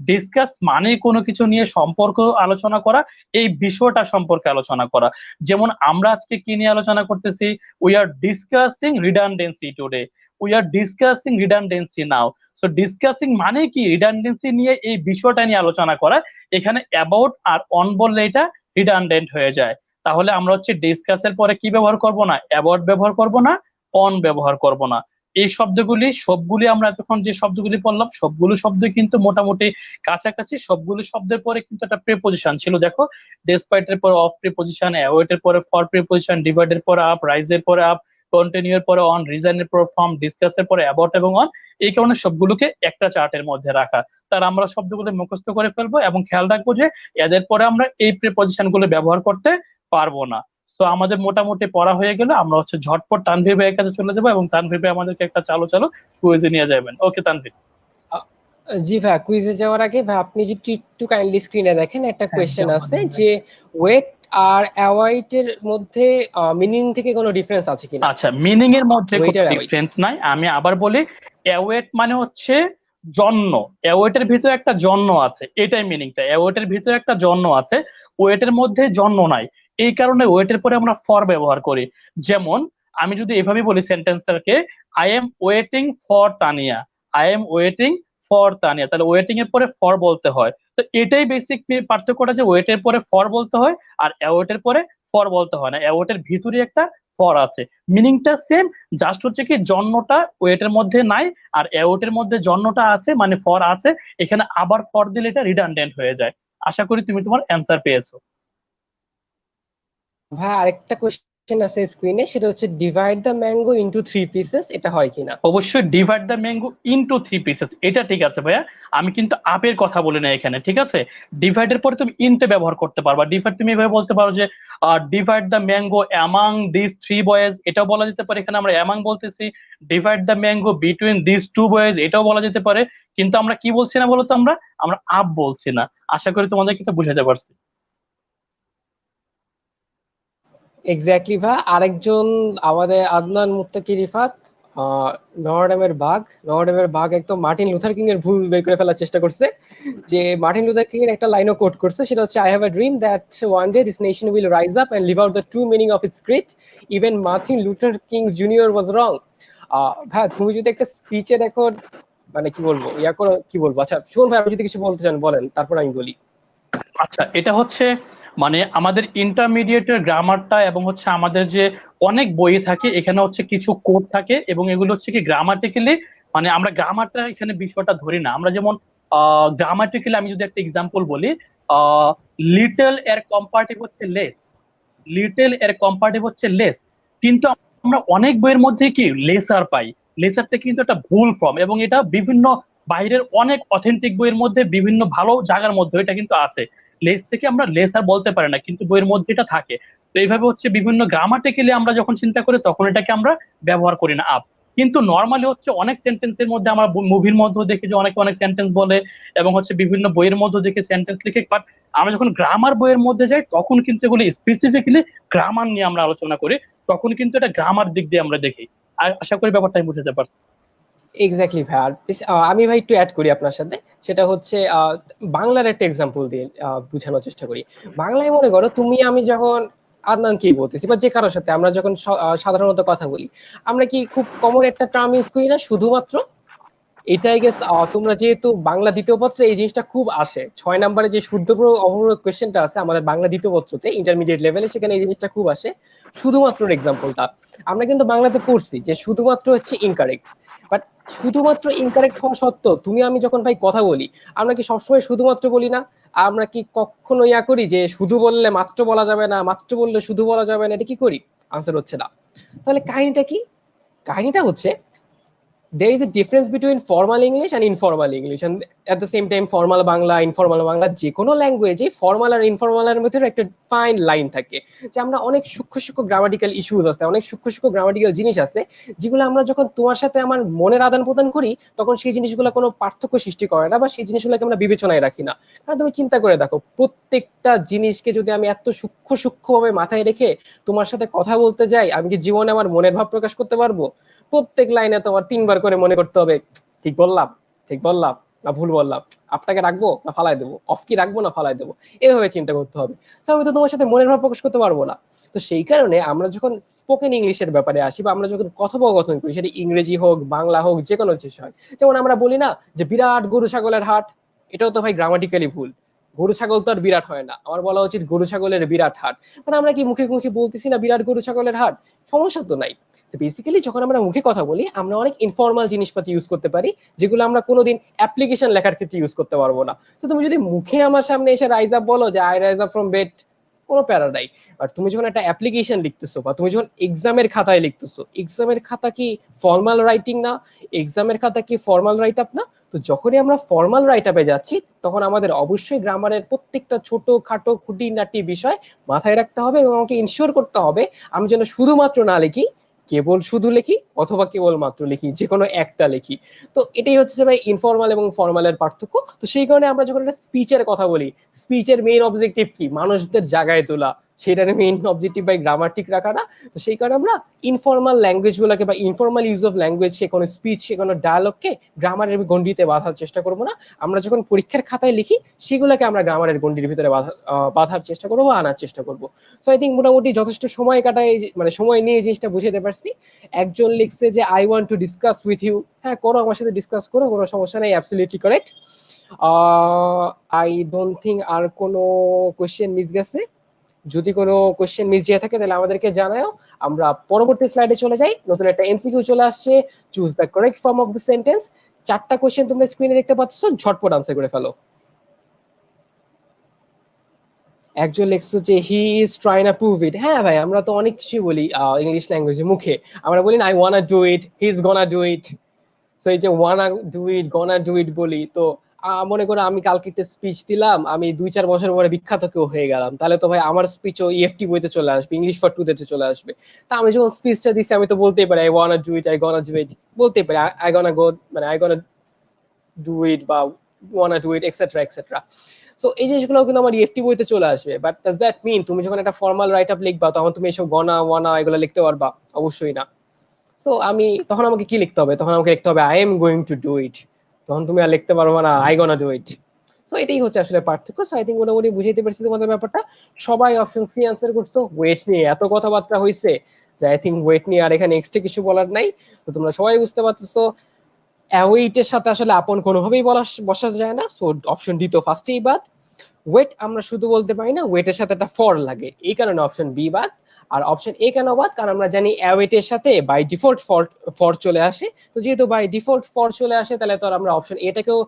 ডিসকাস মানে কোনো কিছু নিয়ে সম্পর্ক আলোচনা করা, এই বিষয়টা সম্পর্কে আলোচনা করা। যেমন আমরা আজকে কি নিয়ে আলোচনা করতেছি? We are discussing redundancy today, we are discussing redundancy now. So discussing মানে কি রিডান্ডেন্সি নিয়ে এই বিষয়টা নিয়ে আলোচনা করা। এখানে অ্যাবাউট আর অন বললে এটা রিডান্ডেন্ট হয়ে যায়। তাহলে আমরা হচ্ছে ডিসকাসের পরে কি ব্যবহার করব না? অ্যাবাউট ব্যবহার করব না, অন ব্যবহার করব না। এই শব্দগুলি সবগুলি আমরা যখন যে শব্দগুলি পড়লাম সবগুলো শব্দ কিন্তু মোটামুটি কাছাকাছি। সবগুলো শব্দের পরে কিন্তু একটা প্রিপোজিশন ছিল, দেখো ডেসপাইট এর পরে অফ প্রিপোজিশন, অ্যাওয়েট এর পরে ফর প্রিপোজিশন, ডিভাইড এর পরে আপ, রাইজ এর পরে আপ, কন্টিনিউ এর পরে অন, রিজন এর পরে ফ্রম, ডিসকাস এর পরে অ্যাবাউট এবং অন। এই কারণে সবগুলোকে একটা চার্টের মধ্যে রাখা। তার আমরা শব্দগুলো মুখস্থ করে ফেলবো এবং খেয়াল রাখবো যে এদের পরে আমরা এই প্রিপোজিশন গুলো ব্যবহার করতে পারবো না। তো আমাদের মোটামুটি পড়া হয়ে গেলে আমরা হচ্ছে ঝটপট তানভীর ভাইয়ের কাছে চলে যাবো এবং তানভীর ভাই আমাদেরকে একটা চালো চালো কুইজে নিয়ে যাবেন। ওকে তানভীর।
জি ভাই, কুইজে যাওয়ার আগে ভাই আপনি যদি একটু কাইন্ডলি স্ক্রিনে দেখেন, একটা
হ্যাঁ
কোয়েশ্চেন আছে যে আর অ্যাওয়াইটের মধ্যে মিনিং থেকে কোনো ডিফারেন্স আছে কিনা?
আচ্ছা, মিনিং এর মধ্যে কোনো
ওয়েটার অ্যাওয়াইট।
ডিফারেন্স নাই। আমি আবার বলি, অ্যাওয়েট মানে হচ্ছে জন্য। অ্যাওয়েটের ভিতরে একটা জন্য আছে, এটাই মিনিংটা। অ্যাওয়েটের ভিতরে একটা জন্য আছে, ওয়েটের মধ্যে জন্য নাই। এই কারণে ওয়েটের পরে আমরা ফর ব্যবহার করি। যেমন আমি যদি এভাবে বলি সেন্টেন্সটাকে, I am waiting for Tania, I am waiting for Tania, তাহলে ওয়েটিং এর পরে ফর বলতে হয়। তো এটাই বেসিক পার্থক্যটা, যে ওয়েটের পরে ফর বলতে হয় আর অ্যাওয়েটের পরে ফর বলতে হয় না। অ্যাওয়েটের ভিতরে একটা ফর আছে, মিনিংটা সেম, জাস্ট হচ্ছে কি জন্যটা ওয়েটের মধ্যে নাই আর অ্যাওয়েটের মধ্যে জন্যটা আছে, মানে ফর আছে। এখানে আবার ফর দিলে এটা রিডান্ডেন্ট হয়ে যায়। আশা করি তুমি তোমার অ্যান্সার পেয়েছো।
ভাই আরেকটা কোশ্চেন আছে স্ক্রিনে, সেটা হচ্ছে divide the mango into 3 pieces, এটা হয় কিনা?
অবশ্যই divide the mango into 3 pieces, এটা ঠিক আছে ভাইয়া। আমি কিন্তু আপের কথা বলি না এখানে, ঠিক আছে? ডিভাইডের পরে তুমি ইনটে ব্যবহার করতে পারবা। ডিভাইড তুমি এভাবে বলতে পারো যে divide the mango among this 3 boys, এটাও বলা যেতে পারে। এখানে আমরা অ্যামাং বলতেছি। Divide the mango between this 2 boys, এটাও বলা যেতে পারে। কিন্তু আমরা কি বলছি না বলতো, আমরা আমরা আপ বলছি না। আশা করি তোমাদেরকে এটা বুঝাতে পারছি।
এক্স্যাক্টলি ভাই। আরেকজন আমাদের আদনান মুত্তাকি রিফাত, আহ, নরডেমের বাঘ একদম মার্টিন লুথার কিং এর ভুল বের করে ফেলার চেষ্টা করছে। যে মার্টিন লুথার কিং এর একটা লাইনও কোট করছে, সেটা হচ্ছে I have a dream that one day this nation will rise up and live out the true meaning of its creed, even Martin Luther King junior was wrong. ভাই তুমি যদি একটা স্পিচে দেখো, মানে কি বলবো, ইয়া করো, কি বলবো। আচ্ছা শুনুন ভাই, আপনি যদি কিছু বলতে চান বলেন, তারপর আমি বলি।
আচ্ছা, এটা হচ্ছে মানে আমাদের ইন্টারমিডিয়েটের গ্রামারটা, এবং হচ্ছে আমাদের যে অনেক বই থাকে এখানে হচ্ছে কিছু কোড থাকে, এবং এগুলো হচ্ছে কি গ্রামাটিক্যালি, মানে আমরা গ্রামারটা এখানে বিষয়টা ধরি না। আমরা যেমন গ্রামাটিক্যালি, আমি যদি একটা এক্সাম্পল বলি, লিটল এর কম্পারেটিভ হচ্ছে লেস, লিটল এর কম্পারেটিভ হচ্ছে লেস। কিন্তু আমরা অনেক বইয়ের মধ্যে কি লেসার পাই। লেসারটা কিন্তু একটা ভুল ফর্ম, এবং এটা বিভিন্ন বাইরের অনেক অথেন্টিক বইয়ের মধ্যে বিভিন্ন ভালো জায়গার মধ্যে এটা কিন্তু আছে। লেস থেকে আমরা লেসার বলতে পারি না, কিন্তু বইয়ের মধ্যে এটা থাকে। তো এইভাবে হচ্ছে বিভিন্ন গ্রামাটিক্যালি আমরা যখন চিন্তা করি তখন এটাকে আমরা ব্যবহার করি না আপ। কিন্তু নর্মালি হচ্ছে অনেক সেন্টেন্সের মধ্যে, আমরা মুভির মধ্যে দেখি যে অনেকে অনেক সেন্টেন্স বলে, এবং হচ্ছে বিভিন্ন বইয়ের মধ্যে দেখি সেন্টেন্স লিখে। বাট আমরা যখন গ্রামার বইয়ের মধ্যে যাই তখন কিন্তু এগুলো স্পেসিফিক্যালি গ্রামার নিয়ে আমরা আলোচনা করি, তখন কিন্তু এটা গ্রামার দিক দিয়ে আমরা দেখি। আর আশা করি ব্যাপারটা আমি বুঝতে পারছি।
এক্স্যাক্টলি ভাই। আর আমি ভাই একটু অ্যাড করি আপনার সাথে, সেটা হচ্ছে বাংলার একটা এক্সাম্পল দিয়ে বোঝানোর চেষ্টা করি। বাংলায় মনে করো তুমি আমি যখন আদনান কি বলতেছি বা যে কারোর সাথে আমরা যখন সাধারণত কথা বলি, আমরা কি খুব কমন একটা টার্ম ইউজ করি না, শুধুমাত্র? এটাই গেস। তোমরা যেহেতু বাংলা দ্বিতীয় পত্রে এই জিনিসটা খুব আসে, 6 নম্বরে যে শুদ্ধ অবরোধ কোয়েশ্চেনটা আছে আমাদের বাংলা দ্বিতীয় পত্রতে ইন্টারমিডিয়েট লেভেলে, সেখানে এই জিনিসটা খুব আসে। শুধুমাত্র এক্সাম্পলটা আমরা কিন্তু বাংলাতে পড়ছি যে শুধুমাত্র হচ্ছে ইনকারেক্ট। বাট শুধুমাত্র ইনকারেক্ট হওয়া সত্ত্বেও তুমি আমি যখন ভাই কথা বলি, আমরা কি সবসময় শুধুমাত্র বলি না? আমরা কি কখনো ইয়া করি যে শুধু বললে মাত্র বলা যাবে না, মাত্র বললে শুধু বলা যাবে না? এটা কি করি? আনসার হচ্ছে না। তাহলে কাহিনীটা কি? কাহিনীটা হচ্ছে there is a difference between formal English and informal English, and at the same time formal Bangla informal Bangla যে কোনো ল্যাঙ্গুয়েজে ফর্মাল আর ইনফর্মাল এর মধ্যে একটা ফাইন লাইন থাকে। যে আমরা অনেক সূক্ষ্ম সূক্ষ্ম গ্রামাটিক্যাল ইস্যুস আছে, অনেক সূক্ষ্ম সূক্ষ্ম গ্রামাটিক্যাল জিনিস আছে, যেগুলো আমরা যখন তোমার সাথে আমার মনের আদান প্রদান করি তখন সেই জিনিসগুলো কোনো পার্থক্য সৃষ্টি করে না, বা সেই জিনিসগুলোকে আমরা বিবেচনায় রাখি না। কারণ তুমি চিন্তা করে দেখো, প্রত্যেকটা জিনিসকে যদি আমি এত সূক্ষ্ম সূক্ষ্মভাবে মাথায় রেখে তোমার সাথে কথা বলতে যাই, আমি কি জীবনে আমার মনের ভাব প্রকাশ করতে পারবো? প্রত্যেক লাইনে তোমার 3 বার করে মনে করতে হবে, ঠিক বললাম, ঠিক বললাম না ভুল বললাম, আপনাকে রাখবো না ফালাই দেবো, অফ কি রাখবো না ফালাই দেবো, এভাবে চিন্তা করতে হবে। তো আমি তো তোমার সাথে মনের ভাব প্রকাশ করতে পারবো না। তো সেই কারণে আমরা যখন স্পোকেন ইংলিশের ব্যাপারে আসি, বা আমরা যখন কথোপকথন করি, সেটা ইংরেজি হোক বাংলা হোক যে কোনো বিষয়, যেমন আমরা বলি না যে বিরাট গরু ছাগলের হাট, এটাও তো ভাই গ্রামাটিক্যালি ভুল। গরু ছাগল তো আর বিরাট হয় না, আমার বলা উচিত গরু ছাগলের বিরাট হাট। মানে আমরা কি মুখে মুখে বলতেছি না বিরাট গরু ছাগলের হাট? সমস্যা তো নাই। বেসিক্যালি যখন আমরা মুখে কথা বলি আমরা অনেক ইনফর্মাল জিনিসপাতি ইউজ করতে পারি, যেগুলো আমরা কোনোদিন অ্যাপ্লিকেশন লেখার ক্ষেত্রে ইউজ করতে পারবো না। তো তুমি যদি মুখে আমার সামনে এসে রাইজ আপ বলো যে I rise up from bed, কোনো প্যারা নাই। আর তুমি যখন একটা অ্যাপ্লিকেশন লিখতেছো বা তুমি যখন এক্সামের খাতায় লিখতেছো, এক্সামের খাতা কি ফর্মাল রাইটিং না? এক্সামের খাতা কি ফর্মাল রাইট আপ না? তো যখনই আমরা ফর্মাল রাইট আপে যাচ্ছি, তখন আমাদের অবশ্যই গ্রামারের প্রত্যেকটা ছোট খাটো খুঁটিনাটি বিষয় মাথায় রাখতে হবে, এবং আমাকে ইনশিওর করতে হবে আমি যেন শুধুমাত্র না লিখি, কেবল শুধু লিখি, অথবা কেবল মাত্র লিখি, যে কোনো একটা লিখি। তো এটাই হচ্ছে ভাই ইনফর্মাল এবং ফর্মালের পার্থক্য। তো সেই কারণে আমরা যখন একটা স্পিচের কথা বলি, স্পিচের মেইন অবজেক্টিভ কি? মানুষদের জায়গায় তোলা, সেটার মেইন অবজেক্টিভ বাই গ্রামার ঠিক রাখা না। তো সেই কারণে আমরা ইনফর্মাল ল্যাঙ্গুয়েজ গুলোকে বা ইনফর্মাল ইউজ অফ ল্যাঙ্গুয়েজ, সে কোনো স্পিচ, সে কোনো ডায়ালগকে গ্রামারের গণ্ডিতে বাঁধার চেষ্টা করবো না। আমরা যখন পরীক্ষার খাতায় লিখি সেগুলোকে আমরা গ্রামারের গণ্ডির ভিতরে বাঁধার চেষ্টা করবো বা আনার চেষ্টা করবো। সো আই থিঙ্ক মোটামুটি যথেষ্ট সময় কাটায়, মানে সময় নিয়ে এই জিনিসটা বুঝাতে পারছি। একজন লিখছে যে I want to discuss with you, হ্যাঁ করো, আমার সাথে ডিসকাস করো, কোনো সমস্যা নেই, absolutely correct. I don't think আর কোনো কোয়েশ্চেন মিস গেছে। যদি কোনো কোয়েশ্চেন মিস যেয়ে থাকে তাহলে আমাদেরকে জানাও। আমরা পরবর্তী স্লাইডে চলে যাই। নতুন একটা এমসিকিউ চলে আসছে, choose the correct form of the sentence. 4টা কোয়েশ্চেন তোমরা স্ক্রিনে দেখতে পাচ্ছ, ঝটপট আনসার করে ফেলো। একজন লিখছো যে he is trying to prove ইট। হ্যাঁ ভাই, আমরা তো অনেক কিছু বলি ইংলিশ ল্যাঙ্গুয়েজে, মুখে আমরা বলি না I wanna do it, he is gonna do it. So এই যে ওয়ানা ডু ইট, গনা ডু ইট বলি, তো মনে করো আমি কালকে একটা স্পিচ দিলাম, আমি 2-4 বছর পরে বিখ্যাত কেউ হয়ে গেলাম, তাহলে তো ভাই আমার স্পিচও ইএফটি বইতে চলে আসবে, ইংলিশ ফর টুতে চলে আসবে। তা আমি যখন স্পিচটা দিচ্ছি আমি তো বলতেই পারি I wanna do it, I gonna do it, বলতেই পারি আই গনা গো, মানে আই গনা ডু ইট বা wanna do it etcetera etcetera. So এই জিনিসগুলো কিন্তু আমার ইএফটি বইতে চলে আসবে। বাট ডাজ দ্যাট মিন তুমি যখন একটা ফর্মাল রাইট আপ লিখবা তখন তুমি এসব গনা ওয়ানা এগুলো লিখতে পারবা? অবশ্যই না। সো আমি তখন আমাকে কি লিখতে হবে? তখন আমাকে লিখতে হবে I am going to do it. তখন তুমি আর লিখতে পারবে না I gonna do it. So এটাই হচ্ছে আসলে পার্থক্য। সো আই থিঙ্ক মোটামুটি বুঝাইতে পারছি তোমাদের ব্যাপারটা। সবাই অপশন সি আনসার করছো। ওয়েট নিয়ে এত কথাবার্তা হয়েছে যে আই থিঙ্ক ওয়েট নিয়ে আর এখানে এক্সট্রা কিছু বলার নাই। তো তোমরা সবাই বুঝতে পারতেছো ওয়েটের সাথে আসলে আপন কোনোভাবেই বসা যায় না। সো অপশন ডি তো ফার্স্টেই বাদ। ওয়েট আমরা শুধু বলতে পারি না, ওয়েটের সাথে একটা ফর লাগে, এই কারণে অপশন বি বাদ। আর অপশন এ কেন বাদ? কারণ আমরা জানি ওয়েটের সাথে বাই ডিফল্ট ফর চলে আসে। তো যেহেতু বাই ডিফল্ট ফর চলে আসে তাহলে তো আমরা অপশন এটাকেও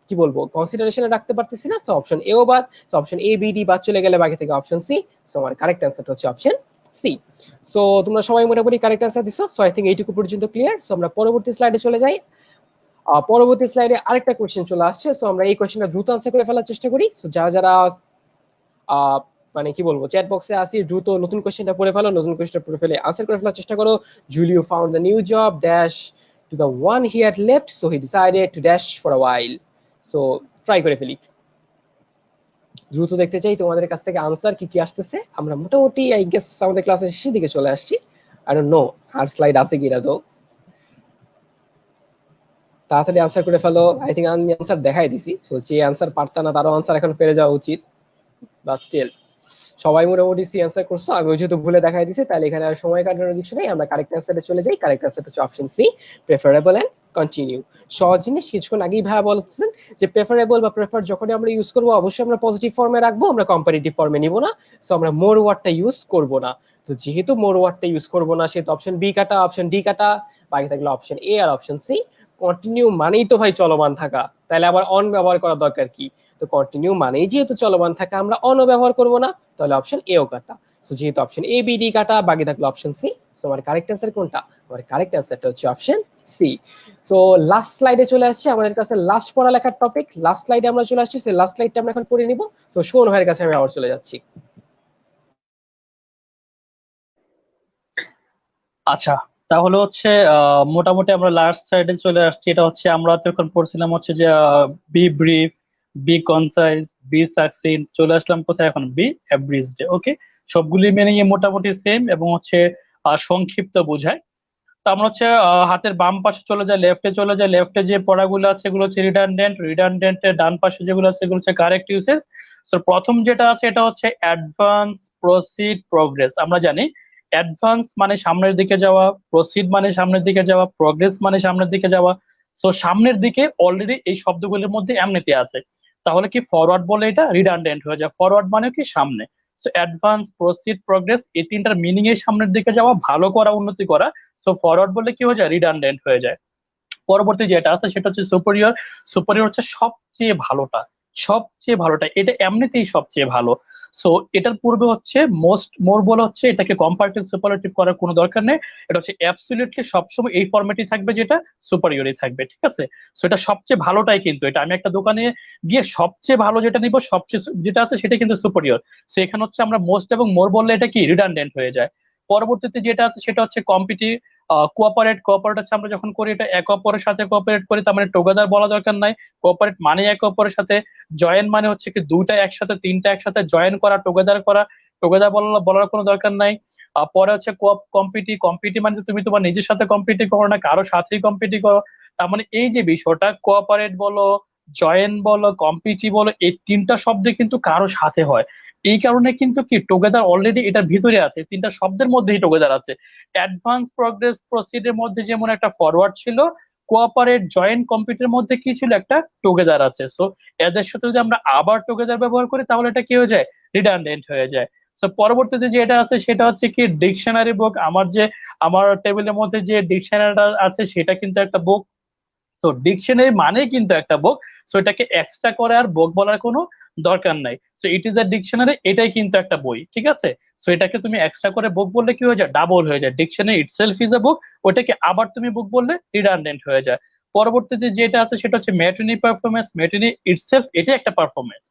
কি বলবো কনসিডারেশনে রাখতে পারতেছি না। তো অপশন এও বাদ। তো অপশন এ বি ডি বাদ চলে গেলে বাকি থেকে অপশন সি। সো আমার কারেক্ট অ্যান্সারটা হচ্ছে অপশন সি। সো তোমরা সবাই মোটামুটি কারেক্ট অ্যান্সার দিছো। সো আই থিঙ্ক এইটুকু পর্যন্ত ক্লিয়ার। সো আমরা পরবর্তী স্লাইডে চলে যাই। পরবর্তী স্লাইডে আরেকটা কোয়েশ্চেন চলে আসছে। সো আমরা এই কোয়েশ্চেনটা দ্রুত আনসার করে ফেলার চেষ্টা করি। সো যারা যারা মানে কি বলবো চ্যাট বক্সে আসি, দ্রুত নতুন কোয়েশ্চেনটা পড়ে ফেলো, নতুন কোয়েশ্চেনটা পড়ে ফেলে আনসার করে ফেলার চেষ্টা করো। Julio found the new job dash to the one he had left, so he decided to dash for a while. So try করে ফেলি। দ্রুত দেখতে চাই তোমাদের কাছ থেকে আনসার কি কি আসতেছে। আমরা মোটামুটি আই গেস আমাদের ক্লাসের শেষের দিকে চলে আসছি। আই ডোন্ট নো আর স্লাইড আছে কিনা, তো তাড়াতাড়ি আনসার করে ফেলো। আই থিঙ্ক আমি আনসার দেখাই দিছি। সো যে আনসার পারতা না তারও আনসার এখন পেরে যাওয়া উচিত। বাট স্টিল সবাই মোটামুটি সি অ্যান্সার করছো। আমি যেহেতু ভুলে দেখাই দিছি তাহলে এখানে আর সময় কাটানোর কিছু নেই। আমরা কারেক্ট অ্যান্সারে চলে যাই। কারেক্ট অ্যান্সার হচ্ছে option C, preferable and continue. সহজ জিনিস, কিছুক্ষণ আগেই ভাইয়া বলছেন যে প্রেফারেবল বা প্রেফার যখনই আমরা ইউজ করবো অবশ্যই আমরা পজিটিভ ফর্মে রাখবো, আমরা কম্পারেটিভ ফর্মে নিব না। সো আমরা মোর ওয়ার্ডটা ইউজ করব না। তো যেহেতু মোর ওয়ার্ডটা ইউজ করবো না সেহেতু অপশন বি কাটা, অপশন ডি কাটা, বাকি থাকলো অপশন এ আর অপশন সি। কন্টিনিউ মানেই তো ভাই চলমান থাকা, তাহলে আবার অন ব্যবহার করার দরকার কি? তো কন্টিনিউ মানেই যেহেতু চলমান থাকা, আমরা অন ব্যবহার করবো না, তাহলে অপশন এও কাটা। সো যেহেতু অপশন এ বি ডি কাটা, বাকি থাকলো অপশন সি। সো আমার কারেক্ট অ্যান্সার কোনটা? আমার কারেক্ট অ্যান্সারটা হচ্ছে অপশন সি। সো লাস্ট স্লাইডে চলে আসছে আমাদের কাছে, লাস্ট পড়ালেখার টপিক। লাস্ট স্লাইডে আমরা চলে আসছি। সো লাস্ট স্লাইডটা আমরা এখন পড়ে নিব। সো শোন ভাইয়ের কাছে আমি আবার চলে যাচ্ছি।
আচ্ছা, তাহলে হচ্ছে মোটামুটি আমরা লাস্ট সাইডে চলে আসছি। এটা হচ্ছে আমরা তো এখন পড়ছিলাম হচ্ছে যে be brief, be concise, be succinct, চলে আসলাম কোথায় এখন? বি অ্যাব্রিজড। ওকে, সবগুলি মিলিয়ে মোটামুটি সেম এবং হচ্ছে সংক্ষিপ্ত বোঝায়। তো আমরা হচ্ছে হাতের বাম পাশে চলে যায়, লেফটে চলে যায়। লেফটে যে পড়াগুলো আছে এগুলো হচ্ছে রিডান্ডেন্ট, রিডান্ডেন্টের ডান পাশে যেগুলো আছে এগুলো হচ্ছে কারেক্ট ইউসেজ। তো প্রথম যেটা আছে এটা হচ্ছে অ্যাডভান্স, প্রসিড, প্রোগ্রেস। আমরা জানি অ্যাডভান্স মানে সামনের দিকে যাওয়া, প্রসিড মানে সামনের দিকে যাওয়া, প্রোগ্রেস মানে সামনের দিকে যাওয়া। সো সামনের দিকে অলরেডি এই শব্দগুলোর মধ্যে এমনিতে আছে, তাহলে কি ফরওয়ার্ড বলে এটা রিডান্ডেন্ট হয়ে যায়। ফরওয়ার্ড মানে কি সামনে। সো অ্যাডভান্স, প্রসিড, প্রোগ্রেস এই তিনটার মিনিং এর সামনের দিকে যাওয়া, ভালো করা, উন্নতি করা। সো ফরওয়ার্ড বললে কি হয়ে যায়? রিডান্ডেন্ট হয়ে যায়। পরবর্তী যেটা আছে সেটা হচ্ছে সুপেরিয়র। সুপেরিয়র হচ্ছে সবচেয়ে ভালোটা, সবচেয়ে ভালোটা, এটা এমনিতেই সবচেয়ে ভালো। সো এটার পূর্বে হচ্ছে মোস্ট, মোর বলে হচ্ছে এটাকে কম্পারেটিভ সুপারলেটিভ করার কোনো দরকার নেই। এটা হচ্ছে অ্যাবসলিউটলি সবসময় এই ফরম্যাটই থাকবে, যেটা সুপারিয়রই থাকবে। ঠিক আছে, সো এটা সবচেয়ে ভালোটাই, কিন্তু এটা আমি একটা দোকানে গিয়ে সবচেয়ে ভালো যেটা নিব, সবচেয়ে যেটা আছে সেটা কিন্তু সুপারিয়র। সো এখানে হচ্ছে আমরা মোস্ট এবং মোর বললে এটা কি রিডান্ডেন্ট হয়ে যায়। পরবর্তীতে যেটা আছে সেটা হচ্ছে কম্পিটিভ। কোঅপারেট, কোঅপারেট হচ্ছে আমরা যখন করি এটা একে অপরের সাথে কোঅপারেট করি, তার মানে টুগেদার বলা দরকার নাই। কোঅপারেট মানে একে অপরের সাথে। জয়েন মানে হচ্ছে কি দুইটা একসাথে, তিনটা একসাথে জয়েন করা, টুগেদার করা। টুগেদার বলার কোনো দরকার নাই। পরে হচ্ছে কম্পিটি মানে তুমি তোমার নিজের সাথে কম্পিটি করো না, কারো সাথেই কম্পিটি করো। তার মানে এই যে বিষয়টা কোঅপারেট বলো, জয়েন বলো, কম্পিটি বলো, এই তিনটা শব্দ কিন্তু কারো সাথে হয়। এই কারণে কিন্তু কি টুগেদার অলরেডি এটার ভিতরে আছে, তিনটা শব্দের মধ্যেই টুগেদার আছে। অ্যাডভান্স, প্রগ্রেস, প্রসিডের মধ্যে যেমন একটা ফরওয়ার্ড ছিল, কোঅপারেট, জয়েন, কম্পিটের মধ্যে কি ছিল, একটা টুগেদার আছে। সো এদের সাথে যদি আমরা আবার টুগেদার ব্যবহার করি তাহলে এটা কি হয়ে যায়, রিডান্ডেন্ট হয়ে যায়। সো পরবর্তীতে যেটা আছে সেটা হচ্ছে কি ডিকশনারি বুক। আমার টেবিলের মধ্যে যে ডিকশনারিটা আছে সেটা কিন্তু একটা বুক। সো ডিকশনারি মানে কিন্তু একটা বুক। সো এটাকে এক্সট্রা করে আর বুক বলার কোনো দরকার নাই। So it is a dictionary, এটাই কিন্তু একটা বই, ঠিক আছে। সো এটাকে তুমি এক্সট্রা করে বুক বললে কি হয়ে যায়, ডাবল হয়ে যায়। ডিকশনারি ইটসেলফ ইজ আ বুক, ওটাকে আবার তুমি বুক বললে রিডান্ডেন্ট হয়ে যায়। পরবর্তীতে যেটা আছে সেটা হচ্ছে মেটিনি পারফরমেন্স। মেটিনি ইটসেলফ এটা একটা পারফরমেন্স,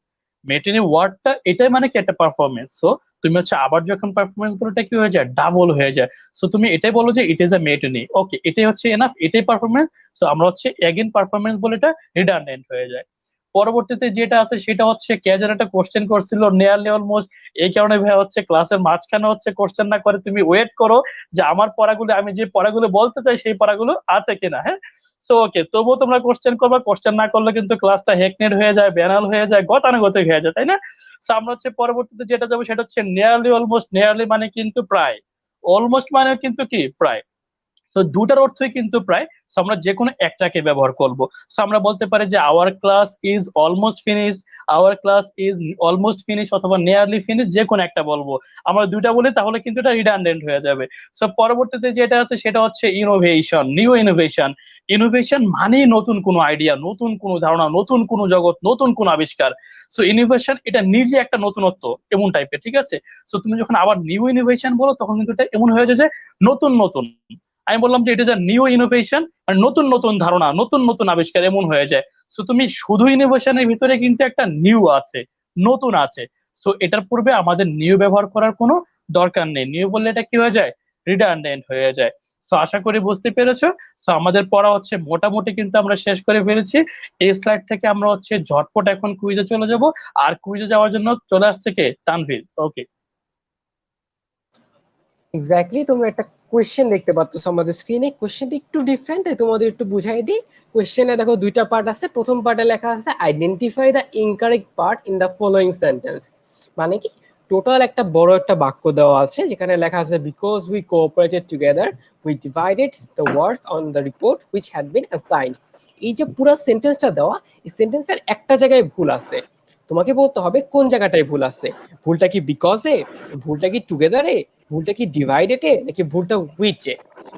মেটিনি ওয়ার্ডটা এটাই মানে কি একটা পারফরমেন্স। সো তুমি হচ্ছে আবার যখন পারফরমেন্স বলো এটা কি হয়ে যায়, ডাবল হয়ে যায়। সো তুমি এটাই বলো যে ইট ইজ আ মেটিনি, ওকে এটাই হচ্ছে এনাফ, এটাই পারফরমেন্স। সো আমরা হচ্ছে এগেন পারফরমেন্স বলে এটা রিডান্ডেন্ট হয়ে যায়। পরবর্তীতে যেটা আছে সেটা হচ্ছে কে যেন একটা কোশ্চেন করছিল নিয়ারলি অলমোস্ট, এই কারণে ভাই হচ্ছে ক্লাসের মাঝখানে হচ্ছে কোশ্চেন না করে তুমি ওয়েট করো যে আমার পড়াগুলো, আমি যে পড়াগুলো বলতে চাই সেই পড়াগুলো আছে কিনা, হ্যাঁ। সো ওকে, তবুও তোমরা কোশ্চেন করবা, কোশ্চেন না করলে কিন্তু ক্লাসটা হেকনেট হয়ে যায়, ব্যানাল হয়ে যায়, গতানুগতিক হয়ে যায়, তাই না? সো আমরা হচ্ছে পরবর্তীতে যেটা যাবো সেটা হচ্ছে নিয়ারলি অলমোস্ট। নিয়ারলি মানে কিন্তু প্রায়, অলমোস্ট মানে কিন্তু কি প্রায়। তো দুটার অর্থই কিন্তু প্রায়। So আমরা যে কোনো একটাকে ব্যবহার করব। সো আমরা বলতে পারি যে our class is almost finish, our class is almost finish, অথবা নিয়ারলি ফিনিশ, যে কোনো একটা বলবো। আমরা দুইটা বলি তাহলে কিন্তু এটা রিডান্ডেন্ট হয়ে যাবে। সো পরবর্তীতে যেটা আছে সেটা হচ্ছে ইনোভেশন, নিউ ইনোভেশন। ইনোভেশন মানেই নতুন কোনো আইডিয়া, নতুন কোনো ধারণা, নতুন কোনো জগৎ, নতুন কোনো আবিষ্কার। সো ইনোভেশন এটা নিজে একটা নতুনত্ব, এমন টাইপের, ঠিক আছে। সো তুমি যখন আবার নিউ ইনোভেশন বলো তখন কিন্তু এটা এমন হয়ে যায় যে নতুন নতুন। আমি বললাম যে it is a new innovation, আর নতুন নতুন ধারণা, নতুন নতুন আবিষ্কার, এমন হয়ে যায়। সো তুমি শুধু ইনোভেশনের ভিতরে কিন্তু একটা নিউ আছে, নতুন আছে। সো এটার পূর্বে আমাদের নিউ ব্যবহার করার কোনো দরকার নেই, নিউ বললে এটা কি হয়ে যায়, রিডান্ডেন্ট হয়ে যায়। সো আশা করি বুঝতে পেরেছো। সো আমাদের পড়া হচ্ছে মোটামুটি কিন্তু আমরা শেষ করে ফেলেছি। এই স্লাইড থেকে আমরা হচ্ছে ঝটপট এখন কুইজে চলে যাব। আর কুইজে যাওয়ার জন্য চলে আসছে কে, তানভীর। ওকে।
এক্স্যাক্টলি, তোমরা একটা কোয়েশ্চেন দেখতে পাচ্ছ আমাদের স্ক্রিনে। কোয়েশ্চেনটা একটু ডিফারেন্ট, তাই তোমাদের একটু বুঝাই দিই। কোয়েশ্চেনে দেখো দুইটা পার্ট আছে। প্রথম পার্টে লেখা আছে identify the incorrect part in the following sentence. মানে কি, টোটাল একটা বড় একটা বাক্য দেওয়া আছে যেখানে লেখা আছে because we cooperated together we divided the work on the report which had been assigned. এই যে পুরো সেন্টেন্সটা দেওয়া, এই সেন্টেন্সের একটা জায়গায় ভুল আছে। তোমাকে বলতে হবে কোন জায়গাটায় ভুল আছে। ভুলটা কি বিকজে, ভুলটা কি টুগেদারে, ভুলটা কি ডিভাইডেডে, নাকি ভুলটা হুইচে।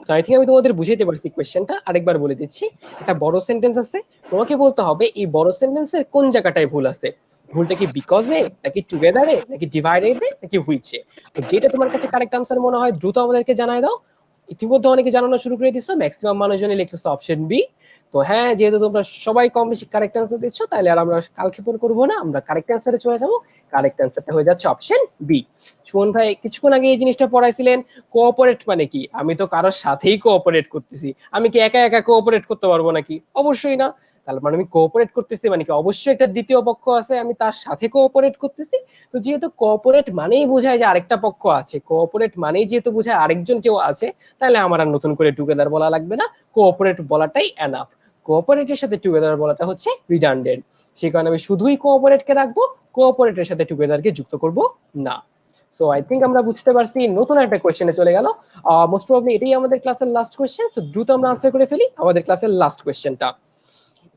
সো আই থিঙ্ক আমি তোমাদের বুঝাইতে পারছি কোয়েশ্চেনটা। আরেকবার বলে দিচ্ছি, একটা বড় সেন্টেন্স আছে, তোমাকে বলতে হবে এই বড় সেন্টেন্সের কোন জায়গাটায় ভুল আছে। ভুলটা কি বিকজে, নাকি টুগেদারে, নাকি ডিভাইডেডে, নাকি হুইচে। তো যেটা তোমার কাছে কারেক্ট আনসার মনে হয় দ্রুত আমাদেরকে জানাই দাও। ইতিমধ্যে অনেকে জানানো শুরু করে দিচ্ছ, ম্যাক্সিমাম মানুষজনই লিখতেছে অপশন বি। তো হ্যাঁ, যেহেতু তোমরা সবাই কম বেশি কারেক্ট আনসার দিচ্ছ, তাহলে আর আমরা কালক্ষেপণ করবো না, আমরা কারেক্ট আনসারে চলে যাবো। কারেক্ট আনসারটা হয়ে যাচ্ছে অপশন বি। সুমন ভাই কিছুক্ষণ আগে এই জিনিসটা পড়াইছিলেন, কোঅপারেট মানে কি। আমি তো কারোর সাথেই কোঅপারেট করতেছি, আমি কি একা একা কোঅপারেট করতে পারবো নাকি? অবশ্যই না। তার মানে আমি কোঅপারেট করতেছি মানে কি, অবশ্যই একটা দ্বিতীয় পক্ষ আছে, আমি তার সাথে কোঅপারেট করতেছি। তো যেহেতু কোঅপারেট মানেই বোঝায় যে আরেকটা পক্ষ আছে, কোঅপারেট মানেই যেহেতু বোঝায় আরেকজন কেউ আছে, তাহলে আমার আর নতুন করে টুগেদার বলা লাগবে না, কোঅপারেট বলাটাই এনাফ। কোঅপারেটের সাথে টুগেদার বলাটা হচ্ছে রিডান্ডেন্ট। সেই কারণে আমি শুধুই কোঅপারেটকে রাখবো, কোঅপারেটের সাথে টুগেদারকে যুক্ত করব না। সো আই থিঙ্ক আমরা বুঝতে পারছি। নতুন একটা কোয়েশ্চেনে চলে গেল। মোস্ট প্রবাবলি এটাই আমাদের ক্লাসের লাস্ট কোয়েশ্চেন। সো দ্রুত আমরা আনসার করে ফেলি আমাদের ক্লাসের লাস্ট কোয়েশ্চেনটা।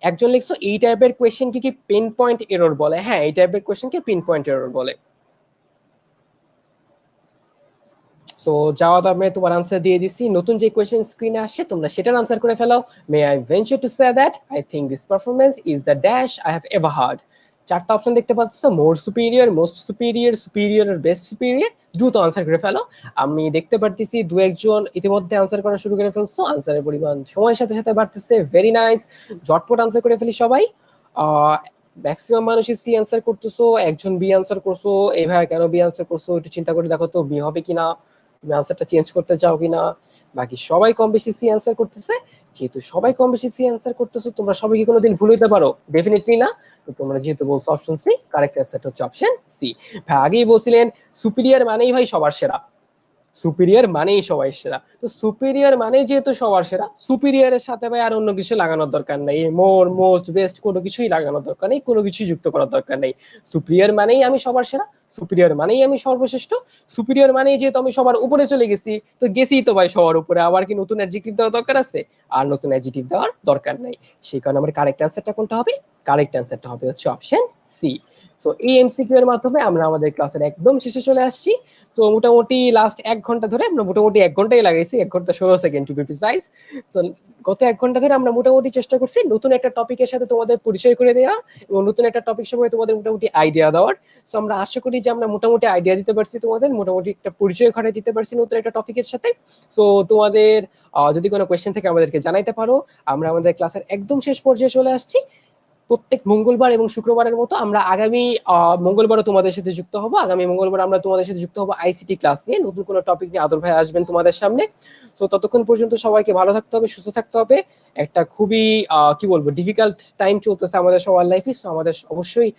একজন লিখছো এই টাইপের কোয়েশ্চেন কি পিন পয়েন্ট এরর বলে? হ্যাঁ, এই টাইপের কোয়েশ্চেনকে পিন পয়েন্ট এরর বলে। সো যাওয়া দামে তোমার আনসার দিয়ে দিচ্ছি। নতুন যে কোয়েশ্চেন স্ক্রিনে আসছে তোমরা সেটার আনসার করে ফেলো। May I venture to say that I think this performance is the dash I have ever heard. চারটা অপশন দেখতে পাচ্ছ, more superior, most superior, superior আর বেস্ট সুপিরিয়র। দ্রুত আনসার করে ফেলো। আমি দেখতে পারতেছি দু একজন ইতিমধ্যে আনসার করা শুরু করে ফেলছো। আনসারের পরিমাণ সময়ের সাথে সাথে বাড়তেছে। ভেরি নাইস, ঝটপট আনসার করে ফেলি সবাই। ম্যাক্সিমাম মানুষই সি আনসার করতেছো, একজন বি আনসার করছো। এই ভাই কেন বি আনসার করছো একটু চিন্তা করে দেখো তো বি হবে কিনা। তুমি আনসারটা চেঞ্জ করতে চাও কিনা। বাকি সবাই কম বেশি সি অ্যান্সার করতেছে, যেহেতু সবাই কম বেশি সি অ্যান্সার করতেছো, তোমরা সবাই কি কোনোদিন ভুল হইতে পারো? ডেফিনেটলি না। তো তোমরা যেহেতু বলছো অপশন সি, কারেক্ট অ্যান্সারটা হচ্ছে অপশন সি। ভাই আগেই বলছিলেন সুপিরিয়র মানেই ভাই সবার সেরা, সুপিরিয়র মানেই সবাই সেরা। তো সুপিরিয়র মানেই যেহেতু সবার সেরা, সুপিরিয়রের সাথে ভাই আর অন্য কিছু লাগানোর দরকার নেই, মোর মোস্ট বেস্ট কোনো কিছুই লাগানোর দরকার নেই, কোনো কিছুই যুক্ত করার দরকার নেই। সুপিরিয়র মানেই আমি সবার সেরা, সুপিরিয়র মানেই আমি সর্বশ্রেষ্ঠ, সুপিরিয়র মানেই যেহেতু আমি সবার উপরে চলে গেছি, তো গেছি তো ভাই সবার উপরে, আবার কি নতুন অ্যাডজেক্টিভ দেওয়ার দরকার আছে? আর নতুন অ্যাডজেক্টিভ দেওয়ার দরকার নাই। সেই কারণে আমার কারেক্ট অ্যান্সারটা কোনটা হবে? কারেক্ট অ্যান্সারটা হবে হচ্ছে অপশন সি। সো এই এমসিকিউ এর মাধ্যমে আমরা আমাদের ক্লাসের একদম শেষে চলে আসছি। তো মোটামুটি লাস্ট 1 ঘন্টা ধরে আমরা মোটামুটি 1 ঘন্টাই লাগাইছি, 1 ঘন্টা 16 second to be precise. So গত 1 ঘন্টা ধরে আমরা মোটামুটি চেষ্টা করছি নতুন একটা টপিকের সাথে তোমাদের পরিচয় করে দেওয়া এবং নতুন একটা টপিক সময় তোমাদের মোটামুটি আইডিয়া দেওয়ার। সো আমরা আশা করি যে আমরা মোটামুটি আইডিয়া দিতে পারছি, তোমাদের মোটামুটি একটা পরিচয় ঘটাই দিতে পারছি নতুন একটা টপিকের সাথে। সো তোমাদের যদি কোনো কোয়েশ্চেন থেকে আমাদেরকে জানাইতে পারো। আমরা আমাদের ক্লাসের একদম শেষ পর্যায়ে চলে আসছি। প্রত্যেক মঙ্গলবার এবং শুক্রবারের মতো আমরা আগামী মঙ্গলবারও তোমাদের সাথে যুক্ত হব। আগামী মঙ্গলবার আমরা তোমাদের সাথে যুক্ত হব আইসিটি ক্লাস নিয়ে, নতুন কোনো টপিক নিয়ে আদর ভাই আসবেন তোমাদের সামনে। তো ততক্ষণ পর্যন্ত সবাইকে ভালো থাকতে হবে, সুস্থ থাকতে হবে। একটা খুবই কি বলবো ডিফিকাল্ট টাইম চলতেছে আমাদের সবার লাইফে, সো আমাদের অবশ্যই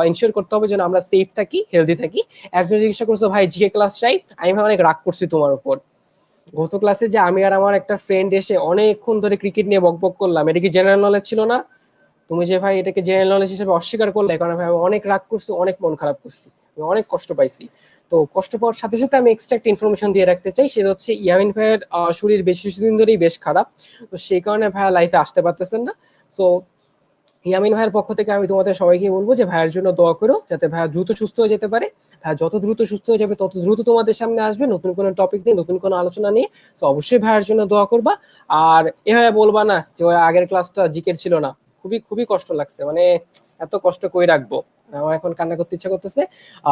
এনশিওর করতে হবে যেন আমরা সেফ থাকি, হেলদি থাকি। একজন জিজ্ঞাসা করছো ভাই জিকে ক্লাস চাই, আমি ভাই অনেক রাগ করছি তোমার উপর। গত ক্লাসে যে আমি আর আমার একটা ফ্রেন্ড এসে অনেকক্ষণ ধরে ক্রিকেট নিয়ে বকবক করলাম, এটা কি জেনারেল নলেজ ছিল না? তুমি যে ভাই এটাকে জেনারেল নলেজ হিসেবে অস্বীকার করলে, কারণ ভাই আমি অনেক রাগ করছি, অনেক মন খারাপ করছি, আমি অনেক কষ্ট পাইছি। তো কষ্ট পাওয়ার সাথে সাথে আমি এক্সট্রা একটা ইনফরমেশন দিয়ে রাখতে চাই, সেটা হচ্ছে ইয়ামিন ভাইয়ের শরীর বেশ কিছুদিন ধরেই বেশ খারাপ। তো সেই কারণে ভাইয়া লাইফে আসতে পারতেছেন না। তো ইয়ামিন ভাইয়ের পক্ষ থেকে আমি তোমাদের সবাইকে বলবো যে ভাইয়ের জন্য দোয়া করো, যাতে ভাইয়া দ্রুত সুস্থ হয়ে যেতে পারে। ভাইয়া যত দ্রুত সুস্থ হয়ে যাবে তত দ্রুত তোমাদের সামনে আসবে নতুন কোনো টপিক নিয়ে, নতুন কোনো আলোচনা নিয়ে। তো অবশ্যই ভাইয়ের জন্য দোয়া করবা। আর এভাবে বলবা না যে ওই আগের ক্লাসটা জিকের ছিল না। খুবই খুবই কষ্ট লাগছে, মানে এত কষ্ট কই রাখবো, আমার এখন কান্না করতে ইচ্ছা করতেছে।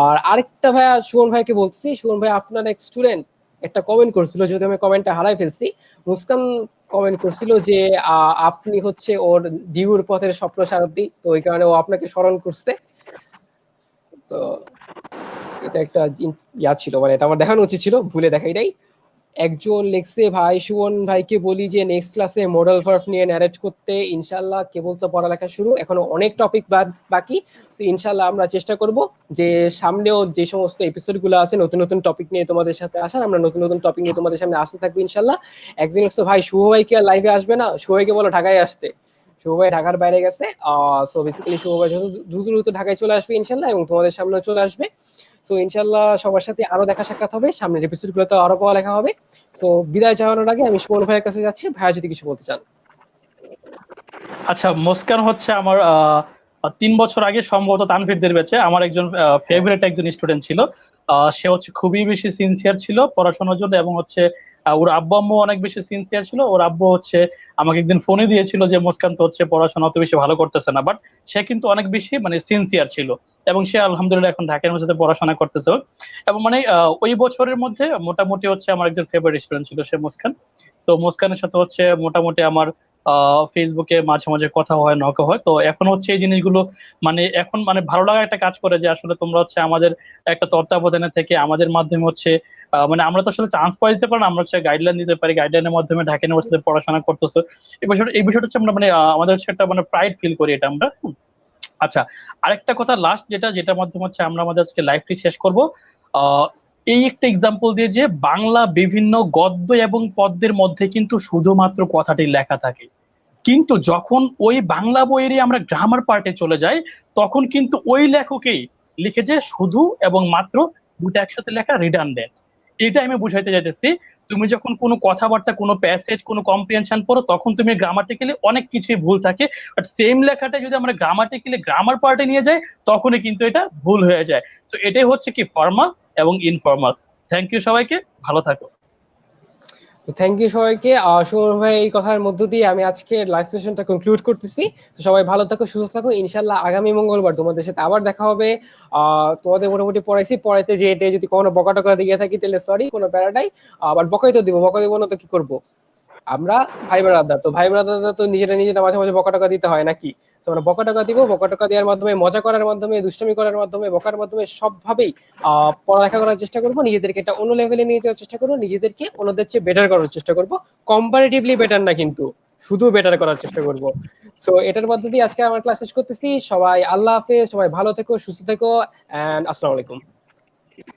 আর আরেকটা ভাইয়া সুমন ভাইকে বলছি, সুমন ভাই আপনার এক স্টুডেন্ট একটা কমেন্ট করছিল, যদি আমি কমেন্টটা হারাই ফেলছি, মুস্কান কমেন্ট করছিল যে আপনি হচ্ছে ওর ডিউর পথের স্বপ্ন সারথি, তো ওই কারণে ও আপনাকে স্মরণ করছে। তো এটা একটা ইয়া ছিল, মানে এটা আমার দেখানো উচিত ছিল, ভুলে দেখাই নাই। একজন লেখছে ভাই সুমন ভাইকে বলি যে নেক্সট ক্লাসে মডেল ভার্ব নিয়ে ন্যারেট করতে। ইনশাল্লাহ, কেবল তো পড়ালেখা শুরু, এখনো অনেক টপিক বাকি। ইনশাল্লাহ আমরা চেষ্টা করব যে সামনেও যে সমস্ত এপিসোড গুলো আছে নতুন নতুন টপিক নিয়ে তোমাদের সাথে আসার, আমরা নতুন নতুন টপিক নিয়ে তোমাদের সামনে আসতে থাকবো ইনশাল্লাহ। একজন লিখছে ভাই শুভ ভাই কি আর লাইভে আসবে না? শুভ ভাইকে বলো ঢাকায় আসতে। শুভ ভাই ঢাকার বাইরে গেছে। সো বেসিক্যালি শুভ ভাই দ্রুত দ্রুত ঢাকায় চলে আসবে ইনশাল্লাহ, এবং তোমাদের সামনে চলে আসবে। সো ইনশাল্লাহ সবার সাথে আরো দেখা সাক্ষাৎ হবে, সামনের এপিসোড গুলোতে আরো পড়ালেখা হবে। তো বিদায় চাওয়ানোর আগে আমি সুমন ভাইয়ের কাছে যাচ্ছি, ভাইয়া যদি কিছু বলতে চান।
আচ্ছা, মুস্কান হচ্ছে আমার 3 বছর আগে সম্ভবত তানভীরদের ব্যাচে আমার একজন ফেভারিট একজন স্টুডেন্ট ছিল। সে হচ্ছে খুবই বেশি সিনসিয়ার ছিল পড়াশোনার জন্য, এবং হচ্ছে ওর আব্বু আম্মু অনেক বেশি সিনসিয়ার ছিল। ওর আব্বু হচ্ছে আমাকে একদিন ফোনে দিয়েছিল যে মুস্কান তো হচ্ছে পড়াশোনা অত বেশি ভালো করতেছে না, বাট সে কিন্তু অনেক বেশি মানে সিনসিয়ার ছিল, এবং সে আলহামদুলিল্লাহ এখন ঢাকা ইউনিভার্সিটিতে পড়াশোনা করতেছে। এবং মানে ওই বছরের মধ্যে মোটামুটি হচ্ছে আমার একজন ফেভারিট স্টুডেন্ট ছিল সে মুস্কান। তো মুস্কানের সাথে হচ্ছে মোটামুটি আমার ফেসবুকে মাঝে মাঝে কথা হয়, নক হয়। তো এখন হচ্ছে এই জিনিসগুলো মানে এখন মানে ভালো লাগা একটা কাজ করে যে আসলে তোমরা হচ্ছে আমাদের একটা তত্ত্বাবধানে থেকে আমাদের মাধ্যমে হচ্ছে মানে আমরা তো আসলে চান্স পাই দিতে পারি না, আমরা হচ্ছে গাইডলাইন দিতে পারি, গাইডলাইনের মাধ্যমে ঢাকা ইউনিভার্সিটিতে পড়াশোনা করতেছো। এই বিষয়টা হচ্ছে আমরা মানে আমাদের হচ্ছে একটা মানে প্রাইড ফিল করি এটা আমরা। আচ্ছা, আরেকটা কথা লাস্ট যেটা যেটার মাধ্যমে হচ্ছে আমরা আমাদের আজকে লাইফটি শেষ করব। আহ এই একটা এক্সাম্পল দিয়ে যে বাংলা বিভিন্ন গদ্য এবং পদ্যের মধ্যে কিন্তু শুধুমাত্র কথাটি লেখা থাকে, কিন্তু যখন ওই বাংলা বইয়েরই আমরা গ্রামার পার্টে চলে যাই, তখন কিন্তু ওই লেখকেই লিখেছে শুধু এবং মাত্র দুটো একসাথে লেখা রিডান্ডেন্ট। এটা আমি বুঝাইতে চাইতেছি, তুমি যখন কোনো কথাবার্তা, কোনো প্যাসেজ, কোনো কম্প্রিহেনশন পড়ো, তখন তুমি গ্রামাটিক্যালি অনেক কিছুই ভুল থাকে, বাট সেম লেখাটা যদি আমরা গ্রামাটিক্যালি গ্রামার পার্টে নিয়ে যাই, তখনই কিন্তু এটা ভুল হয়ে যায়। তো এটাই হচ্ছে কি ফর্মাল এবং ইনফর্মাল। থ্যাংক ইউ সবাইকে, ভালো থাকো।
তো থ্যাংক ইউ সবাইকে। সুমন ভাই এই কথার মধ্য দিয়ে আমি আজকে লাইভ সেশনটা কনক্লুড করতেছি। তো সবাই ভালো থাকো, সুস্থ থাকো, ইনশাল্লাহ আগামী মঙ্গলবার তোমাদের সাথে আবার দেখা হবে। তোমাদের মোটামুটি পড়াইছি, পড়াইতে যে এটা যদি কোনো বকা টকা দিয়ে থাকি তাহলে সরি, কোনো প্যারাডাই। আবার বকাই তো দিব, বকা দিব না তো কি করবো। আমরা ভাই ব্রাদার, তো ভাই ব্রাদার তো নিজেরা মাঝে মাঝে বকা টকা দিতে হয় নাকি? তো আমরা বকা টকা দিব, বকা টকা দেওয়ার মাধ্যমে, মজা করার মাধ্যমে, দুষ্টামি করার মাধ্যমে, বকার মাধ্যমে সবভাবেই পড়ালেখা করার চেষ্টা করব, নিজেদেরকে একটা অন্য লেভেলে নিয়ে যাওয়ার চেষ্টা করব, নিজেদেরকে অন্যদের চেয়ে বেটার করার চেষ্টা করব, কম্পারেটিভলি বেটার না কিন্তু, শুধু বেটার করার চেষ্টা করব। সো এটার মধ্যে দিয়ে আজকে আমার ক্লাস শেষ করতেছি। সবাই আল্লাহ হাফেজ, সবাই ভালো থেকো, সুস্থ থেকো, এন্ড আসসালামু আলাইকুম।